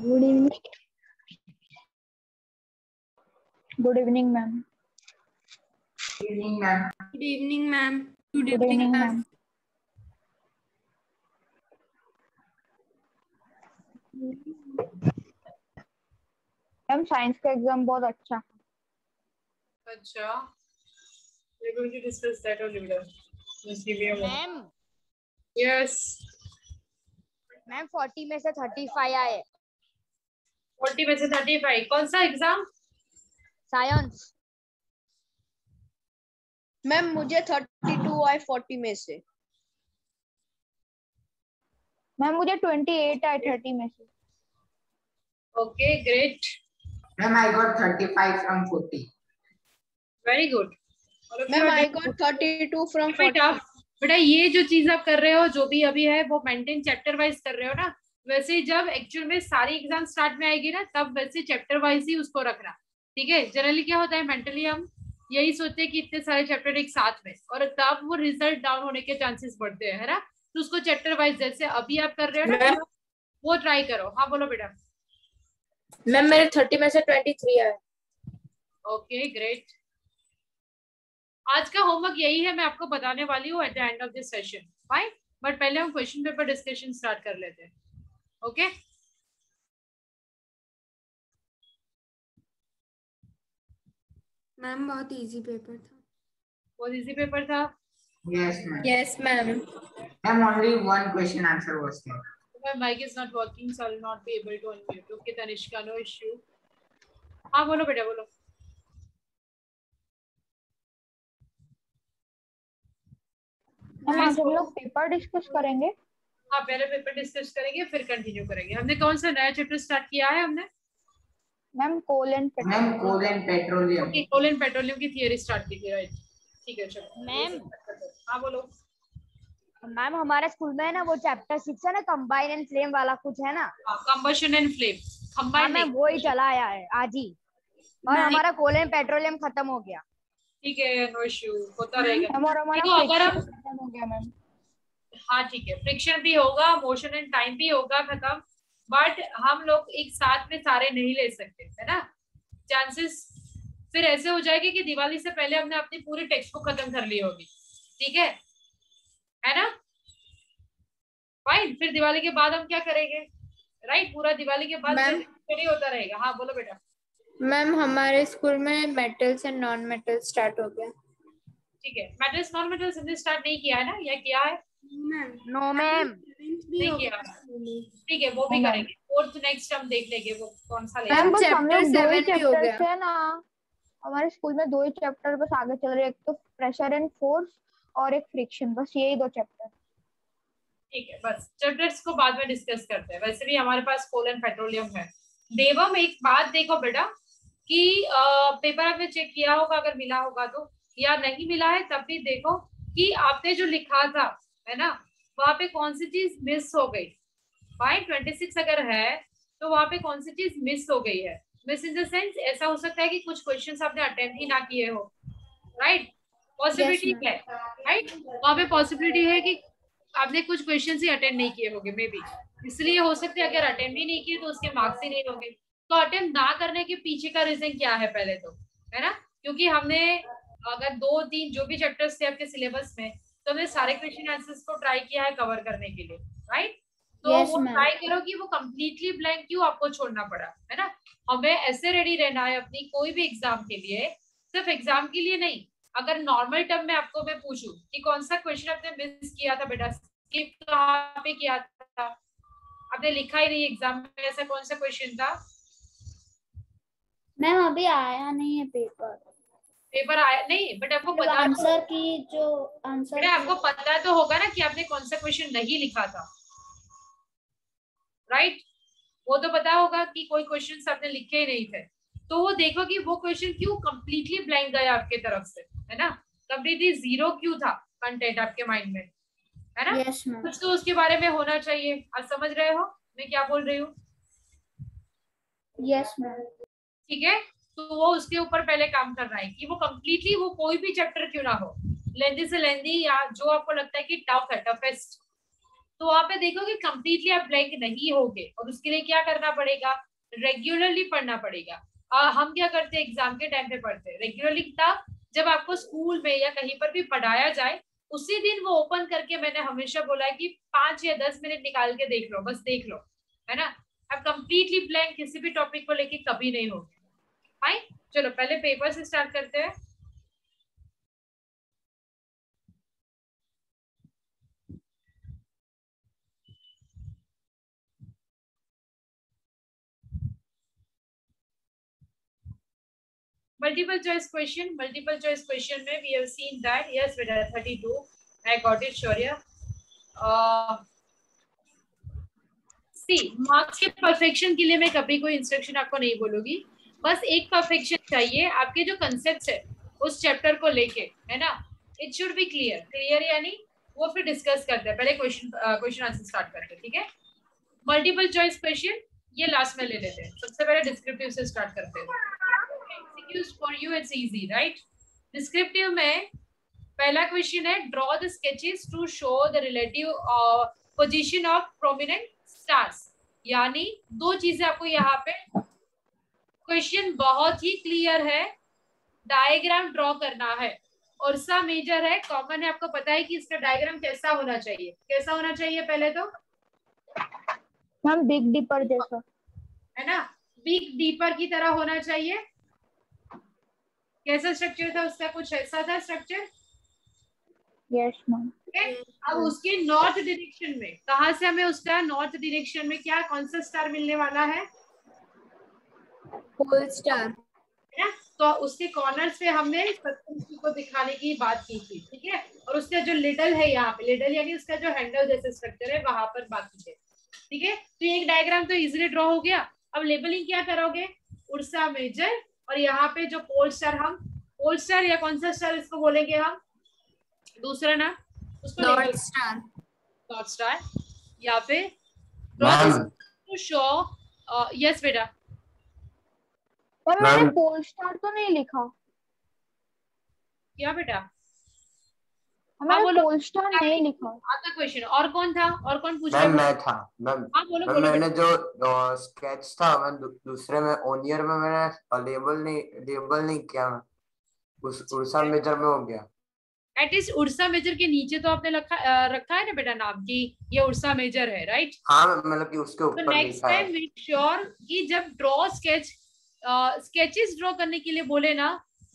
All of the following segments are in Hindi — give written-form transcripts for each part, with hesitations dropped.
Good evening. Good evening ma'am. Good evening ma'am. Good evening ma'am. Good evening ma'am. Ma'am science का एग्जाम बहुत अच्छा। अच्छा, we're going to discuss that only later. Just give me a moment. Ma'am Yes. Ma'am 40 में से 35 आए। 40 में से 35 कौन सा एग्जाम? साइंस। मैम मुझे 32 आए 40 में से। मैम मुझे 28 आए 30 में से। Okay, great. Ma'am, I got 35 from 40. Very good. Ma'am I got 32 from 40. बेटा ये जो चीज आप कर रहे हो, जो भी अभी है वो मेंटेन चैप्टर वाइज कर रहे हो ना, वैसे ही जब एक्चुअल में सारी एग्जाम स्टार्ट में आएगी ना, तब वैसे चैप्टर वाइज ही उसको रखना, ठीक है। जनरली क्या होता है, मेंटली हम यही सोचते हैं कि इतने सारे चैप्टर एक साथ में, और तब वो रिजल्ट डाउन होने के चांसेस बढ़ते हैं, है ना। तो उसको चैप्टर वाइज जैसे अभी आप कर रहे हो ना, वो ट्राई करो। हाँ बोलो बेटा। मैम मेरे 30 में से 23 आए। Okay great. आज का होमवर्क यही है, मैं आपको बताने वाली हूँ at the end of this session, fine. But पहले हम क्वेश्चन पेपर डिस्कशन स्टार्ट कर लेते हैं। ओके मैम बहुत इजी पेपर था। बहुत इजी पेपर था। Yes, ma'am. Yes ma'am. Ma'am, only one question answer was there. My mic is not working, so I will not be able to unmute. Okay, Tanishka, no issue. हाँ बोलो बेटा बोलो। मैम आज हम लोग पेपर डिस्कस करेंगे। हाँ पहले पेपर डिस्कस करेंगे, फिर कंटिन्यू करेंगे। हमने कौन सा नया चैप्टर स्टार्ट किया है? हमने ma'am coal and Ma'am, coal and petroleum. Okay coal and petroleum की थियरी स्टार्ट की थी, राइट। ठीक है चलो मैम हाँ बोलो। मैम हमारे स्कूल में है ना वो चैप्टर 6 है ना, कंबाइन एंड फ्लेम वाला कुछ है ना। Combustion and flame. हाँ कंबाइन मैम वो ही चला आया है आज ही, और हमारा कोल एंड पेट्रोलियम खत्म हो गया। ठीक है, नो इश्यू, होता रहेगा। मैम और हमारा देखो अगर हम खत्म हो गया मैम। हाँ ठीक है, फ्रिक्शन भी होगा, मोशन एंड टाइम भी होगा खत्म, बट हम लोग एक साथ में सारे नहीं ले सकते, है ना। चांसेस फिर ऐसे हो जाएगी कि दिवाली से पहले हमने अपनी पूरी टेक्स्ट बुक खत्म कर ली होगी, ठीक है ना। फाइन, फिर दिवाली के बाद हम क्या करेंगे, राइट। पूरा दिवाली के बाद मैम नहीं होता रहेगा। हाँ बोलो बेटा। मैम हमारे स्कूल में metals and non metals start हो गया। ठीक है, मेटल्स नॉन मेटल्स हमने स्टार्ट नहीं किया है ना, या किया है? नो मैम नहीं किया। ठीक है, वो भी करेंगे। फोर्थ नेक्स्ट हम देख लेंगे वो कौन सा लेना मैम है। बस हम चैप्टर लोग 2 ही 7 भी हो चैप्टर्स गया। है ना, हमारे स्कूल में 2 ही चैप्टर बस आगे चल रहे हैं, एक तो प्रेशर एंड फोर्स और एक फ्रिक्शन, बस यही 2 चैप्टर। ठीक है, बस चैप्टर्स को बाद में डिस्कस करते हैं। वैसे भी हमारे पास कोल एंड पेट्रोलियम है। देवम एक बात देखो बेटा कि पेपर आपने चेक किया होगा, अगर मिला होगा तो, या नहीं मिला है तब भी देखो कि आपने जो लिखा था, है ना, वहां पे कौन सी चीज मिस हो गई। फाइन, 26 अगर है तो वहां पे कौन सी चीज मिस हो गई है। मिस इन द सेंस ऐसा हो सकता है कि कुछ क्वेश्चंस आपने अटेम्प्ट ही ना किए हो, राइट। पॉसिबिलिटी है, राइट। वहां पे पॉसिबिलिटी है कि आपने कुछ क्वेश्चंस ही अटेंड नहीं किए होंगे, मे बी इसलिए हो सकता है। अगर अटेम्प्ट ही नहीं किए तो उसके मार्क्स ही नहीं होंगे। तो अटेम्प्ट ना करने के पीछे का रीजन क्या है पहले तो, है ना। क्योंकि हमने अगर 2-3 जो भी चैप्टर्स थे आपके सिलेबस में, तो हमने सारे क्वेश्चन आंसर्स को ट्राई किया है कवर करने के लिए, राइट। तो Yes, वो ma'am. ट्राई करो कि वो कंप्लीटली ब्लैंक क्यों आपको छोड़ना पड़ा, है ना। हमें ऐसे रेडी रहना है अपनी कोई भी एग्जाम के लिए, सिर्फ एग्जाम के लिए नहीं। अगर नॉर्मल टर्म में आपको मैं पूछूं कि कौन सा क्वेश्चन आपने मिस किया था बेटा, स्किप कहाँ पे किया था, आपने लिखा ही नहीं एग्जाम में, ऐसा कौन सा क्वेश्चन था? मैम अभी आया नहीं है पेपर आया नहीं, बट आपको पता आंसर की जो आंसर बेटा आपको पता तो होगा ना कि आपने कौन सा क्वेश्चन नहीं लिखा था, राइट। वो तो पता होगा कि कोई क्वेश्चन आपने लिखे ही नहीं थे। तो वो देखो कि वो क्वेश्चन क्यों कंप्लीटली ब्लैंक गया आपके तरफ से, है ना। कंप्लीटली जीरो क्यों था कंटेंट आपके माइंड में, है ना। Yes ma'am. कुछ तो उसके बारे में होना चाहिए। आप समझ रहे हो मैं क्या बोल रही हूँ? Yes ma'am. ठीक है, तो वो उसके ऊपर पहले काम कर रहा है कि वो कंप्लीटली वो कोई भी चैप्टर क्यों ना हो, लेंदी से लेंदी, या जो आपको लगता है कि टफ है, टफेस्ट, तो वहां पे देखोगे कंप्लीटली आप ब्लैंक नहीं होगे, और उसके लिए क्या करना पड़ेगा, रेगुलरली पढ़ना पड़ेगा। हम क्या करते हैं एग्जाम के टाइम पे पढ़ते हैं रेगुलरली, तब जब आपको स्कूल में या कहीं पर भी पढ़ाया जाए उसी दिन वो ओपन करके, मैंने हमेशा बोला है कि 5 या 10 मिनट निकाल के देख लो, बस देख लो, है ना। अब कंप्लीटली ब्लैंक किसी भी टॉपिक को लेके कभी नहीं होगा। फाइन, चलो पहले पेपर से स्टार्ट करते हैं। मल्टीपल चॉइस क्वेश्चन में we have seen that yes बेटा 32 I got it Shaurya. See marks के परफेक्शन के लिए मैं कभी कोई इंस्ट्रक्शन आपको नहीं बोलूंगी, बस एक परफेक्शन चाहिए आपके जो कंसेप्ट है उस चैप्टर को लेके, है ना। इट शुड बी क्लियर यानी वो फिर डिस्कस करते हैं, पहले क्वेश्चन आंसर स्टार्ट करते हैं, ठीक है। मल्टीपल चॉइस क्वेश्चन ये लास्ट में ले लेते हैं, सबसे पहले डिस्क्रिप्टिव से स्टार्ट करते हैं। For you it's easy right. Descriptive में पहला क्वेश्चन है draw the sketches to show the relative position of prominent stars, यानी दो चीजें आपको यहाँ पे, क्वेश्चन बहुत ही क्लियर है, डायग्राम ड्रॉ करना है, उर्सा मेजर है, कॉमन है, आपको पता है कि इसका डायग्राम कैसा होना चाहिए, कैसा होना चाहिए पहले तो मैम बिग डीपर जैसा, है ना, बिग डीपर की तरह होना चाहिए। कैसा स्ट्रक्चर था उसका, कुछ ऐसा था स्ट्रक्चर, यस मैम। अब उसके नॉर्थ डायरेक्शन में, कहां से हमें उसका नॉर्थ डायरेक्शन में क्या कौन सा स्टार मिलने वाला है, पोल स्टार, है ना। तो उसके कॉर्नर्स पे हमने को दिखाने की बात की थी, ठीक है, और उसका जो लिडल है यहाँ पे, लिडल यानी उसका जो हैंडल जैसे स्ट्रक्चर है वहां पर बात की है, ठीक है। तो ये एक डायग्राम तो इजीली ड्रॉ हो गया। अब लेबलिंग क्या करोगे, उर्सा मेजर, और यहाँ पे जो पोल स्टार, हम पोल स्टार या कौन सा स्टार इसको बोलेंगे हम, दूसरा ना उसको नॉर्थ स्टार, नॉर्थ स्टार, या फिर टू शो, यस बेटा। पर मैंने पोल स्टार तो नहीं लिखा। क्या बेटा, मैंने पोल स्टार नहीं लिखा। आता क्वेश्चन, और कौन था, और कौन पूछ रहा मैम मैं था मैम। हाँ बोलो बोलो। मैंने जो स्केच था मैं दूसरे में ओनियर में मैंने लेबल नहीं किया, उस उर्सा मेजर में हो गया। एटलीस्ट उर्सा मेजर के नीचे तो आपने रखा है ना बेटा नाम की, ये उर्सा मेजर है राइट। हाँ मतलब कि उसके ऊपर तो नेक्स्ट टाइम मेक श्योर कि जब ड्रॉ स्केचेस ड्रॉ करने के लिए बोले ना,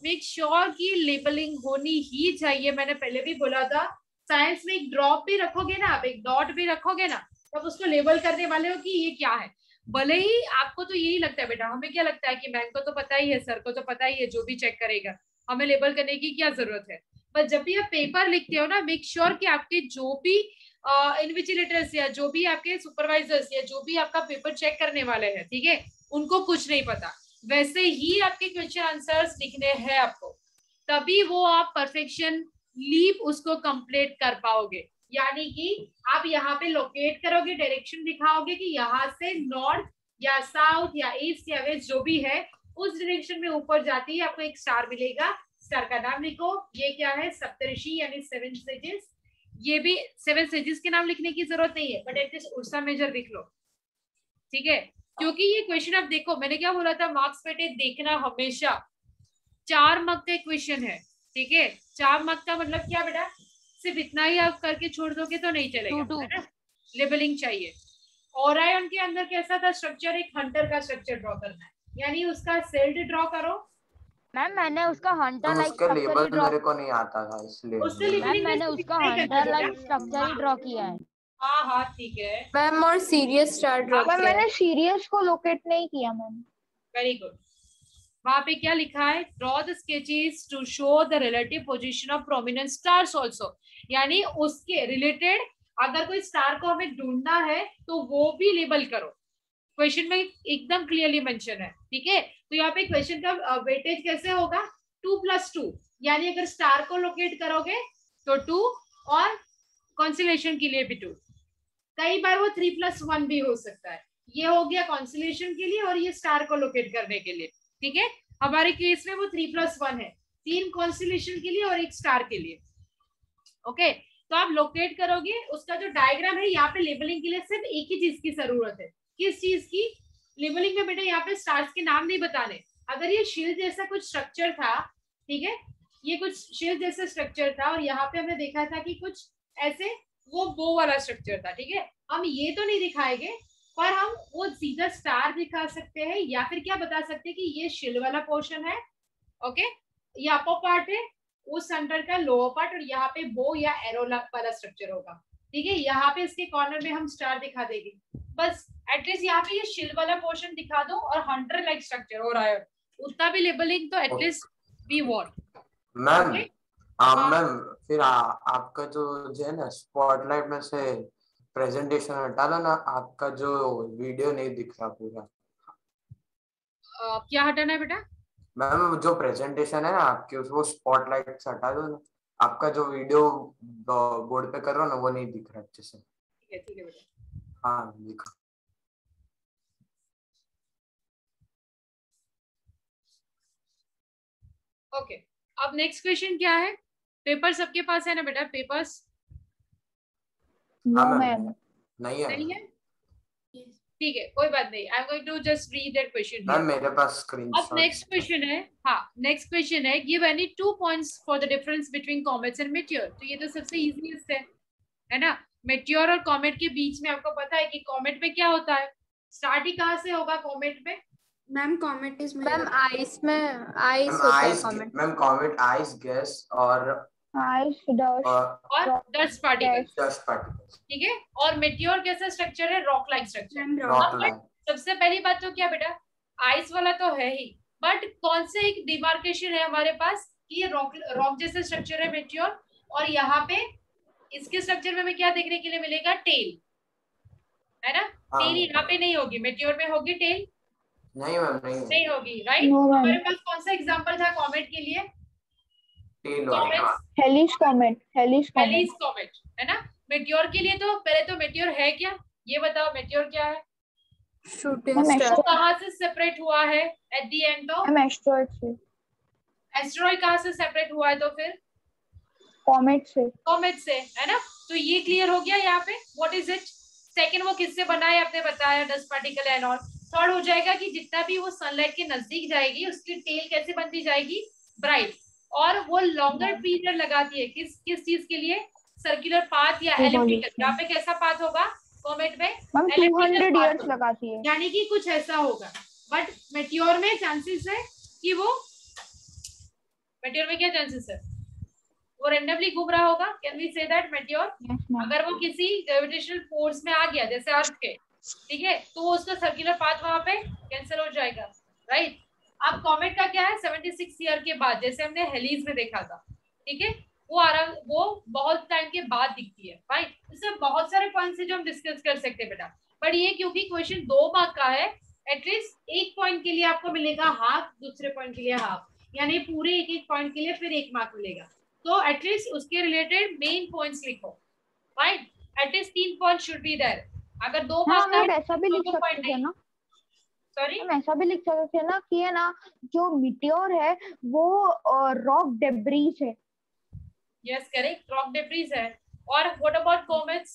मेक श्योर कि लेबलिंग होनी ही चाहिए। मैंने पहले भी बोला था, साइंस में एक ड्रॉप भी रखोगे ना आप, एक डॉट भी रखोगे ना, तब उसको लेबल करने वाले हो कि ये क्या है। भले ही आपको तो यही लगता है बेटा, हमें क्या लगता है कि मैम को तो पता ही है, सर को तो पता ही है, जो भी चेक करेगा हमें लेबल करने की क्या जरूरत है। पर जब भी आप पेपर लिखते हो ना, मेक श्योर कि आपके जो भी इन्विजिलेटर्स या जो भी आपके सुपरवाइजर्स या जो भी आपका पेपर चेक करने वाले हैं, ठीक है, उनको कुछ नहीं पता, वैसे ही आपके क्वेश्चन आंसर्स लिखने हैं आपको, तभी वो आप परफेक्शन लीप उसको कंप्लीट कर पाओगे। यानी कि आप यहाँ पे लोकेट करोगे, डायरेक्शन दिखाओगे कि यहाँ से नॉर्थ या साउथ या ईस्ट या वेस्ट जो भी है उस डायरेक्शन में ऊपर जाती है आपको एक स्टार मिलेगा। स्टार का नाम लिखो, ये क्या है, सप्तऋषि यानी 7 सेजेस। ये भी 7 सेजेस के नाम लिखने की जरूरत नहीं है, बट एटलीस्ट उर्सा मेजर लिख लो, ठीक है। क्योंकि ये क्वेश्चन आप देखो, मैंने क्या बोला था, मार्क्स बेटे देखना हमेशा 4 मार्क का क्वेश्चन है, ठीक है। 4 मार्क का मतलब क्या बेटा, सिर्फ इतना ही आप करके छोड़ दोगे तो नहीं चलेगा, है ना, लेबलिंग चाहिए। ओरायन के अंदर कैसा था स्ट्रक्चर, एक हंटर का स्ट्रक्चर ड्रॉ करना है, यानी उसका सेल्ड ड्रॉ करो। मैम मैंने उसका हंटर लाइक उसका स्ट्रक्चर लेबल ही ड्रॉ, मेरे को नहीं आता था इसलिए मैम मैंने उसका हंटर लाइक स्ट्रक्चर ही ड्रॉ किया है। हाँ हाँ ठीक है मैम और सीरियस स्टार ड्रॉ किया है। मैंने सीरियस को लोकेट नहीं किया मैम। Very good. वहां पे क्या लिखा है, draw the sketches to show the relative position of prominent stars also, यानी उसके रिलेटेड अगर कोई स्टार को हमें ढूंढना है तो वो भी लेबल करो। क्वेश्चन में एकदम क्लियरली मेंशन है, ठीक है। तो यहाँ पे क्वेश्चन का वेटेज कैसे होगा, 2+2, यानी अगर स्टार को लोकेट करोगे तो 2 और कॉन्स्टेलेशन के लिए भी 2, कई बार वो 3+1 भी हो सकता है। ये हो गया कॉन्स्टेलेशन के लिए और ये स्टार को लोकेट करने के लिए, ठीक है। हमारे केस में वो 3+1 है, 3 कॉन्स्टेलेशन के लिए और 1 स्टार के लिए, ओके। तो आप लोकेट करोगे, उसका जो डायग्राम है यहाँ पे लेबलिंग के लिए सिर्फ एक ही चीज की जरूरत है। किस चीज की? लेबलिंग में बेटा यहाँ पे स्टार्स के नाम नहीं बताने। अगर ये शील्ड जैसा कुछ स्ट्रक्चर था, ठीक है, ये कुछ शील्ड जैसा स्ट्रक्चर था और यहाँ पे हमने देखा था कि कुछ ऐसे वो बो वाला स्ट्रक्चर था, ठीक है, हम ये तो नहीं दिखाएंगे, पर हम वो सीधा स्टार दिखा सकते हैं या फिर क्या बता सकते हैं कि ये शील्ड वाला पोर्शन है, ओके, ये अपर पार्ट है, उस सेंटर का लोअर पार्ट, और यहाँ पे बो या एरो वाला स्ट्रक्चर होगा, ठीक है। यहाँ पे इसके कॉर्नर में हम स्टार दिखा देंगे, बस एटलीस्ट यहाँ पे ये शील्ड वाला पोर्शन दिखा दो और हंटर लाइक स्ट्रक्चर हो रहा है, उतना भी लेबलिंग तो at least we want. Ma'am ma'am फिर आपका जो है ना स्पॉटलाइट में से प्रेजेंटेशन हटा लो ना, आपका जो वीडियो नहीं दिख रहा पूरा। क्या हटाना है बेटा? मैम जो प्रेजेंटेशन है ना आपकी, उसको स्पॉटलाइट से हटा दो ना, आपका जो वीडियो बोर्ड पे कर रहा हो ना वो नहीं दिख रहा अच्छे से। ठीक है बेटा। हाँ दिखा। ओके, अब नेक्स्ट क्वेश्चन क्या है? पेपर सबके पास है ना बेटा? पेपर्स नो मैम, नहीं है। नहीं है, ठीक है, कोई बात नहीं। I am going to just read that question. Ma'am मेरे पास स्क्रीनशॉट। अब नेक्स्ट क्वेश्चन है, हाँ नेक्स्ट क्वेश्चन है, give any 2 points for the difference between comets and meteor. तो ये तो सबसे इजीएस्ट है ना। मेटियोर और कॉमेट के बीच में आपको पता है कि कॉमेट में क्या होता है, स्टार्ट ही कहाँ से होगा कॉमेट में? Ma'am comet is ma'am ice में आइस होता है comet. Ma'am comet ice gas और आइस डस्ट पार्टिकल्स, पार्टिकल्स, ठीक है। और मेटियोर कैसा स्ट्रक्चर है? Rock like structure. सबसे पहली बात तो क्या बेटा, आइस वाला तो है ही, बट कौन से एक डिमार्केशन है हमारे पास कि ये रॉक जैसा स्ट्रक्चर है मेटियोर, और यहाँ पे इसके स्ट्रक्चर में हमें क्या देखने के लिए मिलेगा? टेल, है ना। टेल यहाँ पे नहीं होगी, मेटियोर में होगी टेल? नहीं मैम नहीं होगी, राइट। हमारे पास कौन सा एग्जांपल था कॉमेट के लिए? हेलिस कॉमेट, है ना। मेटियोर के लिए तो पहले तो मेटियोर है क्या, ये बताओ, मेटियोर क्या है? Shooting star. कहाँ से सेपरेट हुआ है एट द एंड? तो एस्ट्रॉइड से। एस्ट्रॉइड कहाँ से सेपरेट हुआ है? तो फिर कॉमेट से, है ना। तो ये क्लियर हो गया यहाँ पे। What is it? सेकंड, वो किससे बना है आपने बताया, dust particle and all. Third हो जाएगा कि जितना भी वो सनलाइट के नजदीक जाएगी उसकी टेल कैसे बनती जाएगी? ब्राइट, और वो लॉन्गर पीरियड लगाती है किस चीज के लिए? सर्कुलर पाथ या एलिप्टिकल। यहाँ पे कैसा पाथ होगा कॉमेट में? 200 इयर्स लगाती है, यानी कि कुछ ऐसा होगा। बट मेटियोर में चांसेस है कि वो, मेटियोर में क्या चांसेस है? वो रेंडमली घूम रहा होगा। Can we say that meteor अगर वो किसी ग्रेविटेशनल फोर्स में आ गया जैसे अर्थ के, ठीक है, तो उसका सर्कुलर पाथ वहां पे कैंसिल हो जाएगा, राइट। अब कॉमेट का क्या है? 76 ईयर के बाद, जैसे हमने हेलीज में देखा था, ठीक है, वो बहुत टाइम के बाद दिखती है, राइट। इसमें बहुत सारे पॉइंट्स है जो हम डिस्कस कर सकते हैं बेटा, बट ये क्योंकि क्वेश्चन 2 मार्क का है, एटलीस्ट एक पॉइंट के लिए आपको मिलेगा हाफ, दूसरे पॉइंट के लिए हाफ, यानी पूरे एक पॉइंट के लिए फिर 1 मार्क मिलेगा। तो एटलीस्ट उसके रिलेटेड मेन पॉइंट्स लिखो, right. At least 3 point should be there. अगर 2 मार्क का है ऐसा भी लिख सकते थे ना, सॉरी हम ऐसा भी लिख सकते थे ना कि है ना, जो मीटियोर है वो रॉक डेब्रीज है। यस करेक्ट, रॉक डेब्रीज है। और व्हाट अबाउट कॉमेट्स?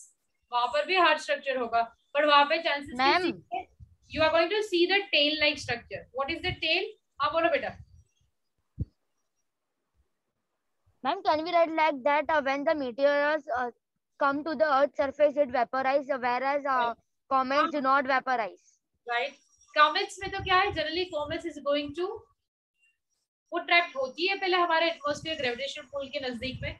वहां पर भी हार्ड स्ट्रक्चर होगा, बट वहां पे chances ma'am you are going to see the tail like structure. What is the tail? हाँ बोलो बेटा। Ma'am, can we write like that when the meteors come to the Earth's surface, it vaporizes, whereas comets do not vaporize? Right. Comets में तो क्या है? Generally, comets is going to वो ट्रैप होती है पहले हमारे एटमॉस्फेयर ग्रेविटेशनल पुल के नजदीक में।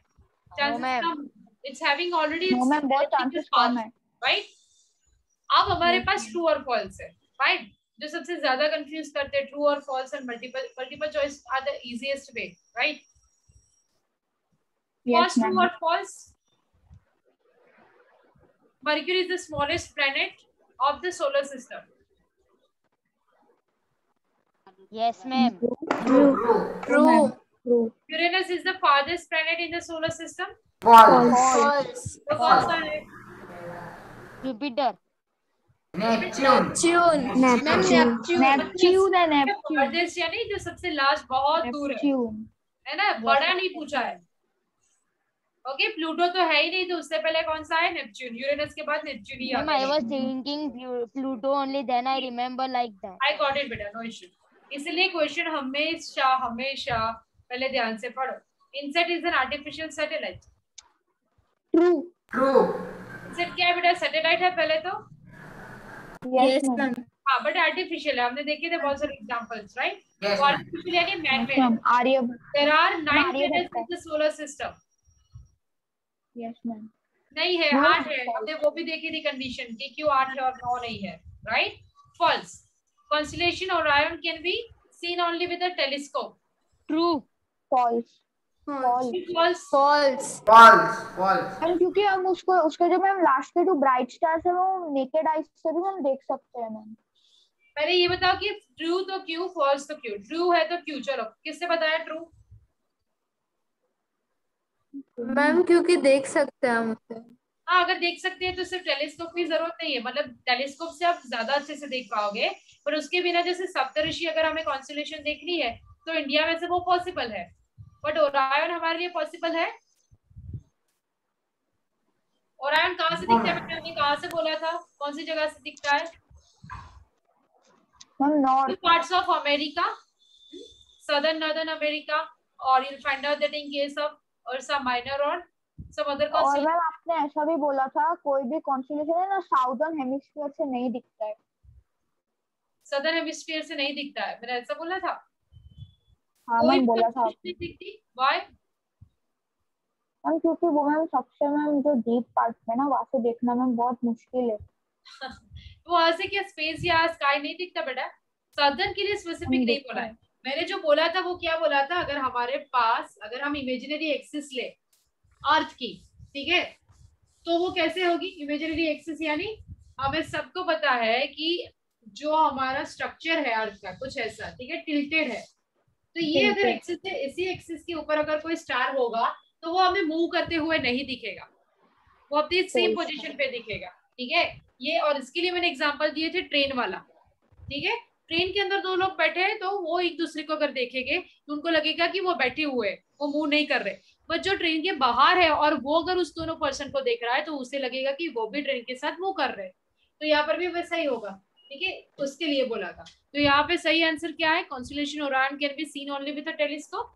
चांसेस कम, इट्स हैविंग ऑलरेडी बहुत चांसेस कम है, राइट। अब हमारे पास ट्रू और फॉल्स है, राइट। जो सबसे ज्यादा कंफ्यूज करते हैं ट्रू और false and multiple choice are the easiest way, right. First, true or false? Mercury is the smallest planet of the solar system. Yes, ma'am. True. Uranus is the farthest planet in the solar system. False. तो कौन सा है? Jupiter. Neptune. Farthest यानी जो सबसे लास्ट, बहुत दूर है ना, बड़ा नहीं पूछा है। ओके प्लूटो तो है ही नहीं, तो उससे पहले कौन सा है? नेपच्यून। यूरेनस के बाद नेपच्यून ही Ma'am, आता I है। was thinking Pluto only, then I remember like that. I got it बेटा, नो इशू। इसलिए क्वेश्चन हमेशा हमेशा पहले ध्यान से पढ़ो। INSAT is an artificial satellite. True. True. INSAT क्या है बेटा? सैटेलाइट है पहले तो। Yes ma'am. हाँ बट आर्टिफिशियल है, हमने देखे थे बहुत सारे एग्जांपल्स, राइट? Yes, आर्टिफिशियल यानी man made. Ma'am Aryabhata. There are 9 Aryabhata planets in the solar system। Yes ma'am. नहीं है, No, 8 है। false. हमने वो भी देखी थी कंडीशन कि क्यों 8 है और 9 नहीं है, right? False. Constellation Orion can be seen only with a telescope। True. False. False। False. false, false। Ma'am क्योंकि हम उसके जो मैम लास्ट के जो ब्राइट स्टार्स है वो नेकेड आईज से भी हम देख सकते हैं मैम। पहले ये बताओ कि ट्रू तो क्यों, फॉल्स तो क्यों? ट्रू है तो क्यों? चलो किससे बताया ट्रू? मैम क्योंकि देख सकते हैं हम उसे। हाँ अगर देख सकते हैं तो सिर्फ टेलीस्कोप की जरूरत नहीं है, मतलब टेलीस्कोप से आप ज्यादा अच्छे से देख पाओगे, पर उसके बिना जैसे सप्तऋषि अगर हमें कॉन्स्टेलेशन देखनी है तो इंडिया में से वो पॉसिबल है, बट ओरायन हमारे लिए पॉसिबल है? ओरायन कहाँ से दिखता है? मैंने कहाँ से बोला था, कौन सी जगह से दिखता है? Ma'am north. Parts of America, southern northern America, और you'll find out that in case of Ursa Minor or some other और constellation। मैम आपने ऐसा भी बोला था कोई भी कॉन्स्टेलेशन है ना साउदर्न हेमिस्फीयर से नहीं दिखता है। सदर्न हेमिस्फीयर से नहीं दिखता है, मैंने ऐसा बोला था? हाँ कोई मैम बोला था नहीं दिखती, why? मैम क्योंकि वो मैम सबसे मैम जो डीप पार्ट में ना वहां से देखना मैम बहुत मुश्किल है। तो वहां से क्या स्पेस या स्काई नहीं दिखता बेटा? सदर्न के लिए स्पेसिफिक नहीं बोला है मैंने। जो बोला था वो क्या बोला था, अगर हमारे पास, अगर हम इमेजिनरी एक्सिस ले अर्थ की, ठीक है, तो वो कैसे होगी इमेजिनरी एक्सिस? यानी हमें सबको पता है कि जो हमारा स्ट्रक्चर है अर्थ का कुछ ऐसा, ठीक है, टिल्टेड है। तो ये अगर एक्सिस है, इसी एक्सिस के ऊपर अगर कोई स्टार होगा तो वो हमें मूव करते हुए नहीं दिखेगा, वो अपनी सेम पोजीशन पे दिखेगा, ठीक है। ये, और इसके लिए मैंने एग्जांपल दिए थे ट्रेन वाला, ठीक है। ट्रेन के अंदर दो लोग बैठे हैं तो वो एक दूसरे को अगर देखेंगे तो उनको लगेगा कि वो बैठे हुए हैं, वो मूव नहीं कर रहे। बट जो ट्रेन के बाहर है और वो अगर उस दोनों पर्सन को देख रहा है तो उसे लगेगा कि वो भी ट्रेन के साथ मूव कर रहे हैं। तो यहाँ पर भी वैसा ही होगा, ठीक है, उसके लिए बोला था। तो यहाँ पे सही आंसर क्या है? Constellation Orion can be seen only with a telescope.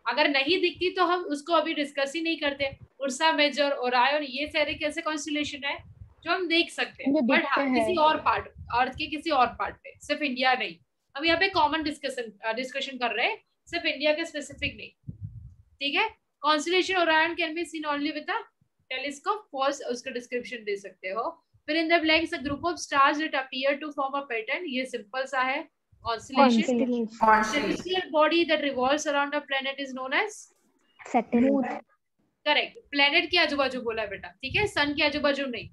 अगर नहीं दिखती तो हम उसको अभी डिस्कस ही नहीं करते। उर्सा मेजर, ओरायन, ये सारे कैसे कॉन्स्टेलेशन है जो हम देख सकते हैं, बट हाँ किसी और पार्ट, अर्थ के किसी और पार्ट पे, सिर्फ इंडिया नहीं। हम यहाँ पे कॉमन डिस्कशन कर रहे हैं, सिर्फ इंडिया के स्पेसिफिक नहीं, ठीक है। Constellation Orion can be seen only with a telescope, false उसका डिस्क्रिप्शन दे सकते हो। Fill in the blanks a group of stars that appear to form a pattern, ये सिंपल सा है constellation. Celestial body that revolves around a planet is known as Saturn. Correct. Planet के आजू बाजू बोला बेटा, ठीक है, सन के आजू बाजू नहीं,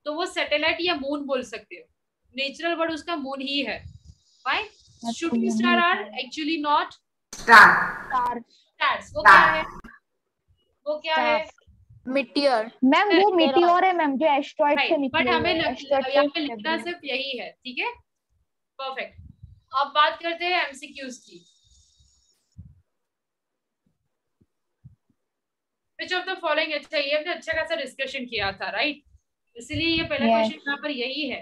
तो वो सैटेलाइट या मून बोल सकते हो। नेचुरल वर्ड उसका मून ही है। Fine. Shooting star are actually not stars. वो क्या है? वो क्या है? मीटियर। मैम वो मीटियोर है मैम, जो एस्ट्रॉइड से निकले। बट हमें यहाँ पे लिखना सिर्फ यही है, ठीक है, परफेक्ट। अब बात करते हैं एमसीक्यूज की। Which of the following, अच्छा ये हमने अच्छा खासा डिस्कशन किया था, राइट? इसलिए ये पहला क्वेश्चन यहाँ पर यही है।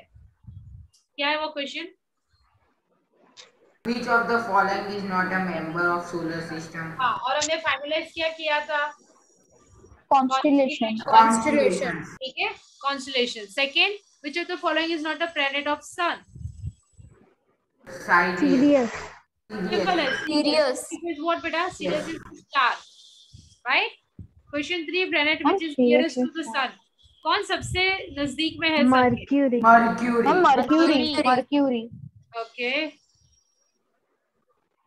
क्या है वो question? Which of the following is not a member of solar system? हाँ, और हमने फाइनलाइज क्या किया था? कॉन्स्टेलेशन। ठीक है, constellation. Second, which of the following is not a planet of sun? Sirius. Simple है, Sirius. Is what बेटा? Sirius is star, right? Question 3, planet which is nearest to the sun. कौन सबसे नजदीक में है? मर्क्यूरी। ओके।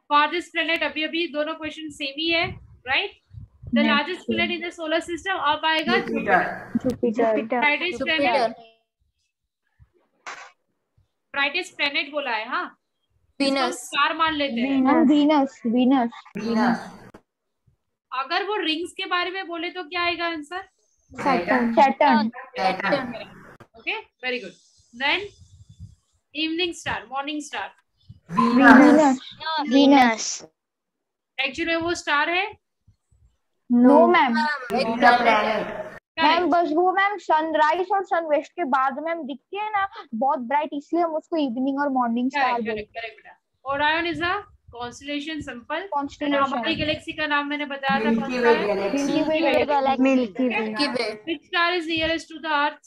फार्देस्ट प्लेनेट, अभी दोनों क्वेश्चन सेम ही है, right? The largest planet in the solar system अब आएगा जुपिटर। ब्राइटेस्ट प्लेनेट बोला है, हाँ, Venus. स्टार मान लेते हैं। वीनस। अगर वो रिंग्स के बारे में बोले तो क्या आएगा answer? Saturn. Okay, very good. Then evening star, morning star, Venus. Actually वो स्टार है? No ma'am. It's a planet. Ma'am बस वो मैम सनराइज और सनवेस्ट के बाद मैम दिखती है ना बहुत ब्राइट, इसलिए हम उसको इवनिंग और मॉर्निंग स्टार बोलते हैं। करेक्ट बेटा। Orion is a constellation, simple. Constellation. हमारी गैलेक्सी का नाम मैंने बताया था, कौन Milky सा Way है? galaxy. Milky Way. Milky Way. Which star is nearest to the earth?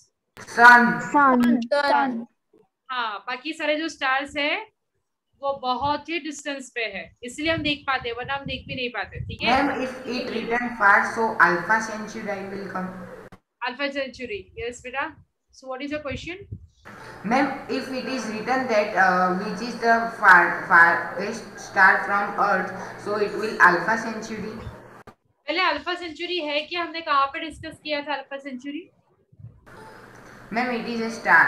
Sun. सन। हाँ, बाकी सारे जो स्टार्स है वो बहुत ही डिस्टेंस पे है, इसलिए हम देख पाते हैं, वरना हम देख भी नहीं पाते। ठीक है। Ma'am, if it written fast, so Alpha Centauri will come. Alpha Centauri, yes बेटा। So what is your question? Ma'am, if it is written that which is the farthest star from Earth, so it will Alpha Centauri. पहले अल्फा सेंचुरी है कि हमने कहाँ पे डिस्कस किया था Alpha Centauri? Ma'am, it is a star.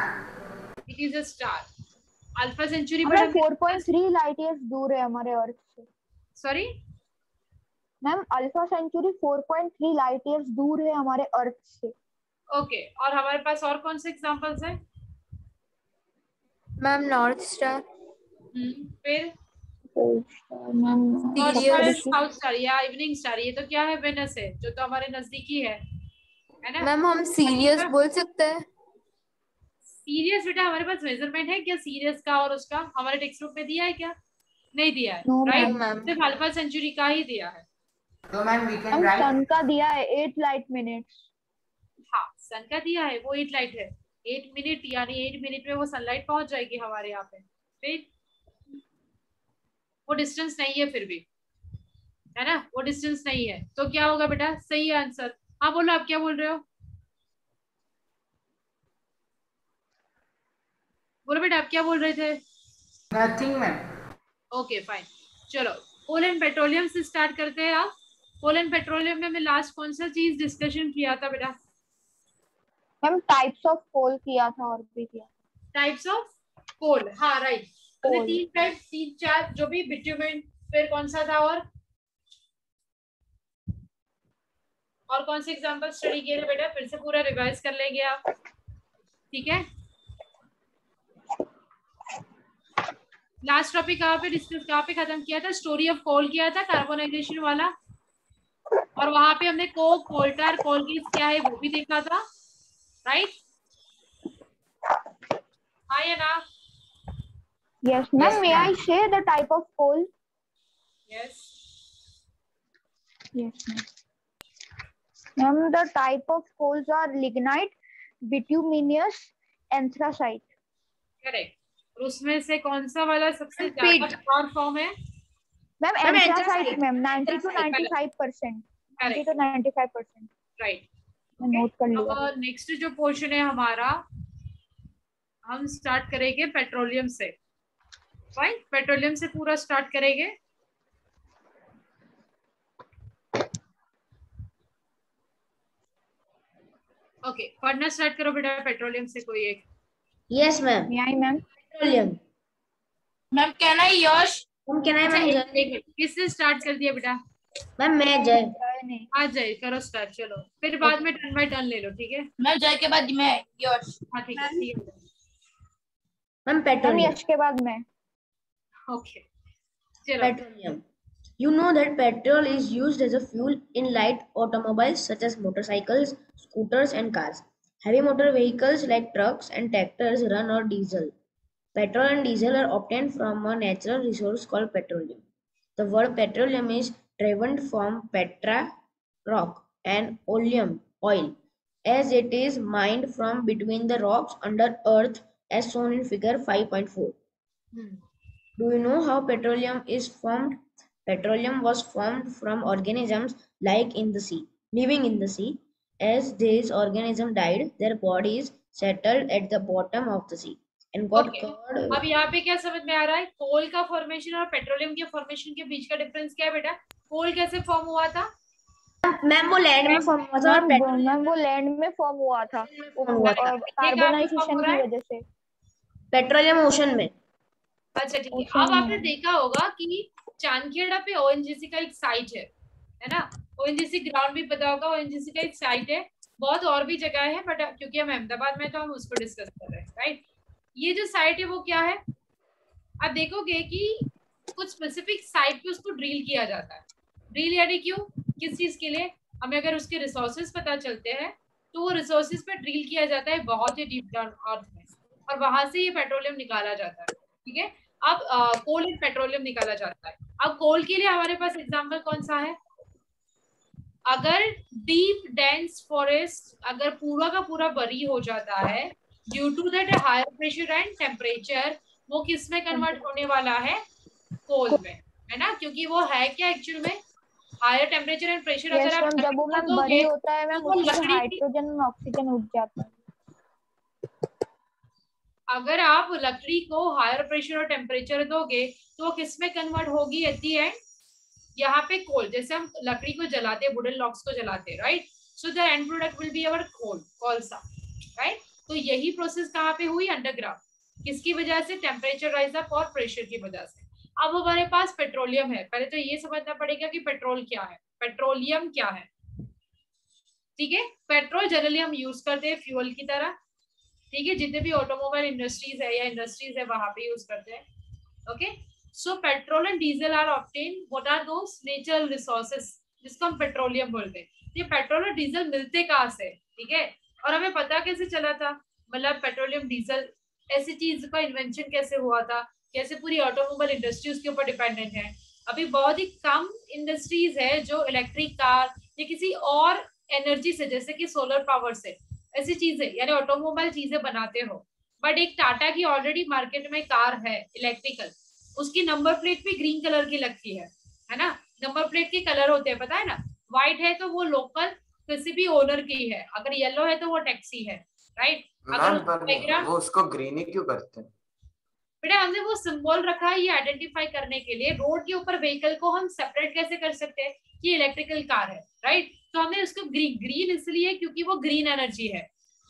It is a star. Alpha Centauri ma'am 4.3 light years दूर है हमारे अर्थ से। Sorry ma'am Alpha Centauri 4.3 light years दूर है हमारे अर्थ से। ओके। और हमारे पास और कौन से एग्जांपल्स हैं? मैम नॉर्थ स्टार, फिर ma'am north Sirius. Star, south star या इवनिंग स्टार। ये तो क्या है? वेनस है, जो तो हमारे नजदीकी है ना? मैम हम सीरियस बोल सकते हैं। सीरियस बेटा हमारे पास मेजरमेंट है क्या सीरियस का और उसका? हमारे टेक्स्ट बुक में दिया है क्या? नहीं दिया है, No, राइट? ma'am. सिर्फ अल्फा सेंचुरी का ही दिया है। So ma'am, we can ma'am write. सन का दिया है 8 लाइट मिनट्स। हाँ, सन का दिया है, वो 8 लाइट है। 8 मिनट यानी 8 मिनट में वो सनलाइट पहुंच जाएगी हमारे यहाँ पे। फिर वो डिस्टेंस नहीं है, फिर भी है ना, वो डिस्टेंस नहीं है। तो क्या होगा बेटा? सही है आंसर। हाँ बोलो, आप क्या बोल रहे हो? बोलो बेटा, आप क्या बोल रहे थे? Nothing, ma'am. Okay fine. चलो कोल एंड पेट्रोलियम से स्टार्ट करते हैं। आप कोल एंड पेट्रोलियम में मैं लास्ट कौन सा चीज डिस्कशन किया था बेटा? मैम टाइप्स ऑफ कोल किया था और भी किया। टाइप्स ऑफ कोल, हाँ राइट। हमने Coal. 3 टाइप, 3-4 जो भी, बिट्यूमेन, फिर कौन सा था और कौन से एग्जांपल स्टडी किए थे बेटा? फिर से पूरा रिवाइज कर लेंगे आप, ठीक है? लास्ट टॉपिक कहाँ पे खत्म किया था? स्टोरी ऑफ कोल किया था, कार्बोनाइजेशन वाला। और वहां पे हमने कोक, कोल्टर, कोलगेट क्या है वो भी देखा था, राइट? हाँ या ना? Yes, ma'am. May I say the type of coal? Yes. Yes, ma'am. Ma'am, the type of coals are lignite, bituminous, anthracite. Correct. और उसमें से कौन सा वाला सबसे ज्यादा प्योर फॉर्म है? Ma'am, anthracite, ma'am. 90 to 95%. 90 to 95%. Right. मैं नोट कर लिया। अब नेक्स्ट जो पोर्शन है हमारा, हम स्टार्ट करेंगे पेट्रोलियम से, राइट? पेट्रोलियम से पूरा स्टार्ट करेंगे। ओके, पढ़ना स्टार्ट करो बेटा पेट्रोलियम से कोई एक। Yes, ma'am. May I, ma'am? Petroleum. Ma'am can I Yash? Ma'am, can I, अच्छा, ma'am? एक मिनट, किसने स्टार्ट कर दिया बेटा? Ma'am, मैं जय. नहीं। आ जाए, करो स्टार्ट। चलो फिर बाद में टर्न बाय टर्न ले लो, ठीक है? मैम जय के बाद मैं यश। हाँ ठीक है, ठीक है। Ma'am, ma'am petroleum. यश के बाद मैं। ओके चलो। Petroleum. You know that petrol is used as a fuel in light automobiles such as motorcycles, scooters, and cars. Heavy motor vehicles like trucks and tractors run on diesel. Petrol and diesel are obtained from a natural resource called petroleum. The word petroleum is derived from petra, rock, and oleum, oil, as it is mined from between the rocks under earth as shown in figure 5.4. Do you know how petroleum is formed? Petroleum was formed from organisms living in the sea. As these organisms died, their bodies settled at the bottom of the sea and got Okay. covered. अब यहाँ पे क्या समझ में आ रहा है? कोल का फॉर्मेशन और पेट्रोलियम के फॉर्मेशन के बीच का डिफरेंस क्या है बेटा? कोल कैसे फॉर्म हुआ था? मैम वो लैंड में फॉर्म हुआ था और मैम वो लैंड में फॉर्म हुआ था कार्बोनाइजेशन की वजह से। पेट्रोलियम ओशन में। अच्छा ठीक है। अब आपने देखा होगा कि चांदखेड़ा पे ओएनजीसी का एक साइट है ना? ओएनजीसी ग्राउंड भी पता होगा, ओएनजीसी का एक साइट है। बहुत और भी जगह है, बट क्योंकि हम अहमदाबाद में तो हम उसको डिस्कस कर रहे हैं, राइट? ये जो साइट है वो क्या है? आप देखोगे कि कुछ स्पेसिफिक साइट पे उसको ड्रिल किया जाता है। ड्रिल यानी क्यों? किस चीज के लिए? हमें अगर उसके रिसोर्सेज पता चलते हैं तो वो रिसोर्सेज पे ड्रिल किया जाता है बहुत ही डीप डाउन अर्थ में, और वहां से ये पेट्रोलियम निकाला जाता है। ठीक है, अब कोल एंड पेट्रोलियम निकाला जाता है। अब कोल के लिए हमारे पास एग्जाम्पल कौन सा है? अगर डीप डेंस फॉरेस्ट अगर पूरा का पूरा बरी हो जाता है due to that higher pressure and temperature, वो किस में कन्वर्ट होने वाला है? कोल में, है ना, क्योंकि वो है क्या एक्चुअल में higher temperature and pressure. Yes अगर आप मैम, जब वो मैम दोगे बरी होता है मैम तो वो उसमें लकड़ी की, हाइड्रोजन और ऑक्सीजन उठ जाता है। अगर आप लकड़ी को हायर प्रेशर और टेम्परेचर दोगे तो वो किस में कन्वर्ट होगी एट दी एंड? यहाँ पे कोल, जैसे हम लकड़ी को जलाते हैं, वुडन लॉग्स को जलाते हैं, right, so the end product will be our coal, कोलसा, राइट। तो यही प्रोसेस कहाँ पे हुई? अंडरग्राउंड। किसकी वजह से? टेम्परेचर राइज अप और प्रेशर की वजह से। अब हमारे पास पेट्रोलियम है, पहले तो ये समझना पड़ेगा कि पेट्रोल क्या है, पेट्रोलियम क्या है। ठीक है, पेट्रोल जनरली हम यूज करते हैं फ्यूल की तरह, ठीक है, जितने भी ऑटोमोबाइल इंडस्ट्रीज है या इंडस्ट्रीज है वहां पे यूज करते हैं। Okay, so petrol and diesel are obtain, what are those natural resources जिसको हम पेट्रोलियम बोलते हैं। ये पेट्रोल और डीजल मिलते कहाँ से? ठीक है, और हमें पता कैसे चला था, मतलब पेट्रोलियम डीजल ऐसी चीज का इन्वेंशन कैसे हुआ था, कैसे पूरी ऑटोमोबाइल इंडस्ट्री उसके ऊपर डिपेंडेंट है। अभी बहुत ही कम इंडस्ट्रीज है जो इलेक्ट्रिक कार या किसी और एनर्जी से, जैसे कि सोलर पावर से, ऐसी चीजें यानी ऑटोमोबाइल चीजें बनाते हो। बट एक टाटा की ऑलरेडी मार्केट में कार है इलेक्ट्रिकल, उसकी नंबर प्लेट भी ग्रीन कलर की लगती है ना। नंबर प्लेट के कलर होते हैं पता है ना, व्हाइट है तो वो लोकल किसी भी ओनर की है, अगर येलो है तो वो टैक्सी है, राइट। अगर बैकग्राउंड वो उसको ग्रीन ही क्यों करते हैं? बेटा हमने वो सिंबल रखा है ये आइडेंटिफाई करने के लिए। रोड के ऊपर व्हीकल को हम सेपरेट कैसे कर सकते हैं कि इलेक्ट्रिकल कार है, राइट, तो हमने उसको ग्रीन, ग्रीन इसलिए क्योंकि वो ग्रीन एनर्जी है,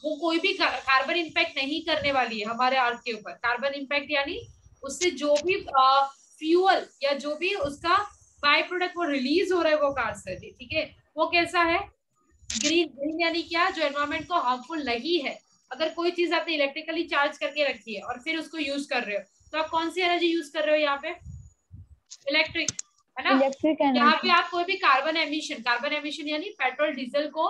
वो कोई भी कार्बन इम्पैक्ट नहीं करने वाली है हमारे अर्थ के ऊपर। कार्बन इम्पैक्ट यानी उससे जो भी फ्यूअल या जो भी उसका बाय प्रोडक्ट वो रिलीज हो रहा है वो कार से, ठीक है, वो कैसा है? ग्रीन। ग्रीन यानी क्या? जो एनवायरमेंट को हार्मफुल नहीं है। अगर कोई चीज आपने इलेक्ट्रिकली चार्ज करके रखी है और फिर उसको यूज कर रहे हो तो आप कौन सी एनर्जी यूज कर रहे हो यहाँ पे? इलेक्ट्रिक, है ना। इलेक्ट्रिक यहाँ एनर्जी। पे आप कोई भी कार्बन एमिशन यानी पेट्रोल डीजल को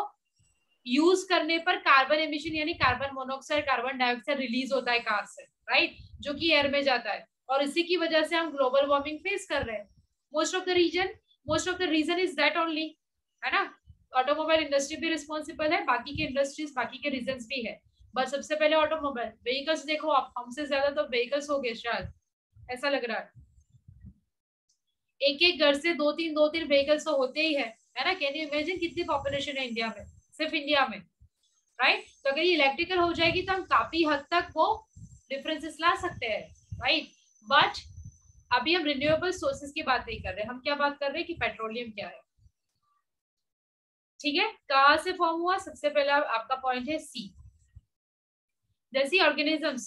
यूज करने पर कार्बन एमिशन यानी carbon monoxide, carbon dioxide release होता है कार से, राइट, जो कि एयर में जाता है, और इसी की वजह से हम ग्लोबल वार्मिंग फेस कर रहे हैं। Most of the reason is that only, है ना। ऑटोमोबाइल इंडस्ट्री भी रिस्पॉन्सिबल है, बाकी के इंडस्ट्रीज, बाकी के रीजंस भी है, बस सबसे पहले ऑटोमोबाइल। व्हीकल्स देखो आप, हमसे ज्यादा तो व्हीकल्स हो गए शायद, ऐसा लग रहा है। एक एक घर से दो तीन व्हीकल्स तो होते ही है ना। कैन यू इमेजिन कितनी पॉपुलेशन है इंडिया में, सिर्फ इंडिया में, राइट। तो अगर ये इलेक्ट्रिकल हो जाएगी तो हम काफी हद तक वो डिफरेंसेस ला सकते हैं, राइट। बट अभी हम रिन्यूएबल सोर्सेज की बात नहीं कर रहे, हम क्या बात कर रहे हैं कि पेट्रोलियम क्या है। ठीक है, कहाँ से फॉर्म हुआ? सबसे पहला आपका पॉइंट है सी। जैसी organisms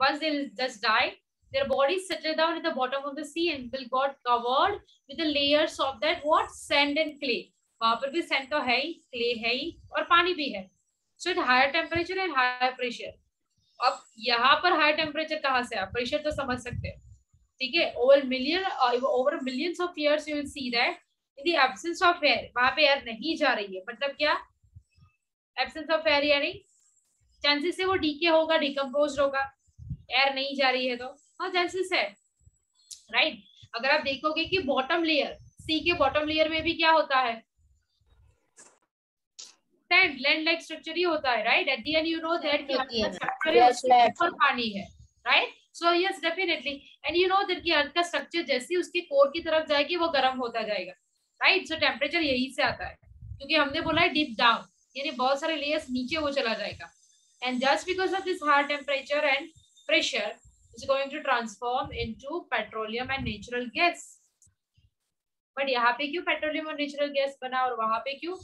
once they just die, their bodies settle down at the bottom of the sea and will got covered with the layers of that what sand and clay. वहां पर भी सैंड तो है ही, क्ले है ही, और पानी भी है। So it higher temperature and higher pressure. अब यहाँ पर हायर टेम्परेचर कहाँ से? आप प्रेशर तो समझ सकते हैं, ठीक है। Over millions of years you will see that in the absence of air, वहां पे एयर नहीं जा रही है, मतलब क्या? एब्सेंस ऑफ एयर यानी चांसेस है वो डीके होगा, डिकम्पोज होगा, एयर नहीं जा रही है तो हाँ चांसेस है, राइट। अगर आप देखोगे कि बॉटम लेयर, सी के बॉटम लेयर में भी क्या होता है? सैंड, लैंड लाइक स्ट्रक्चर ही होता है, right. At the end you know that कि अर्थ का स्ट्रक्चर है, उसके ऊपर पानी है, right. So yes definitely, and you know that कि अर्थ का स्ट्रक्चर जैसे उसके कोर की तरफ जाएगी वो गर्म होता जाएगा, राइट। सो टेम्परेचर यही से आता है, क्योंकि हमने बोला है डीप डाउन, यानी बहुत सारे लेयर्स नीचे वो चला जाएगा। And just because of this higher temperature and pressure, it's going to transform into petroleum and natural gas. But यहाँ पे क्यों पेट्रोलियम और नेचुरल गैस बना और वहां पे क्यों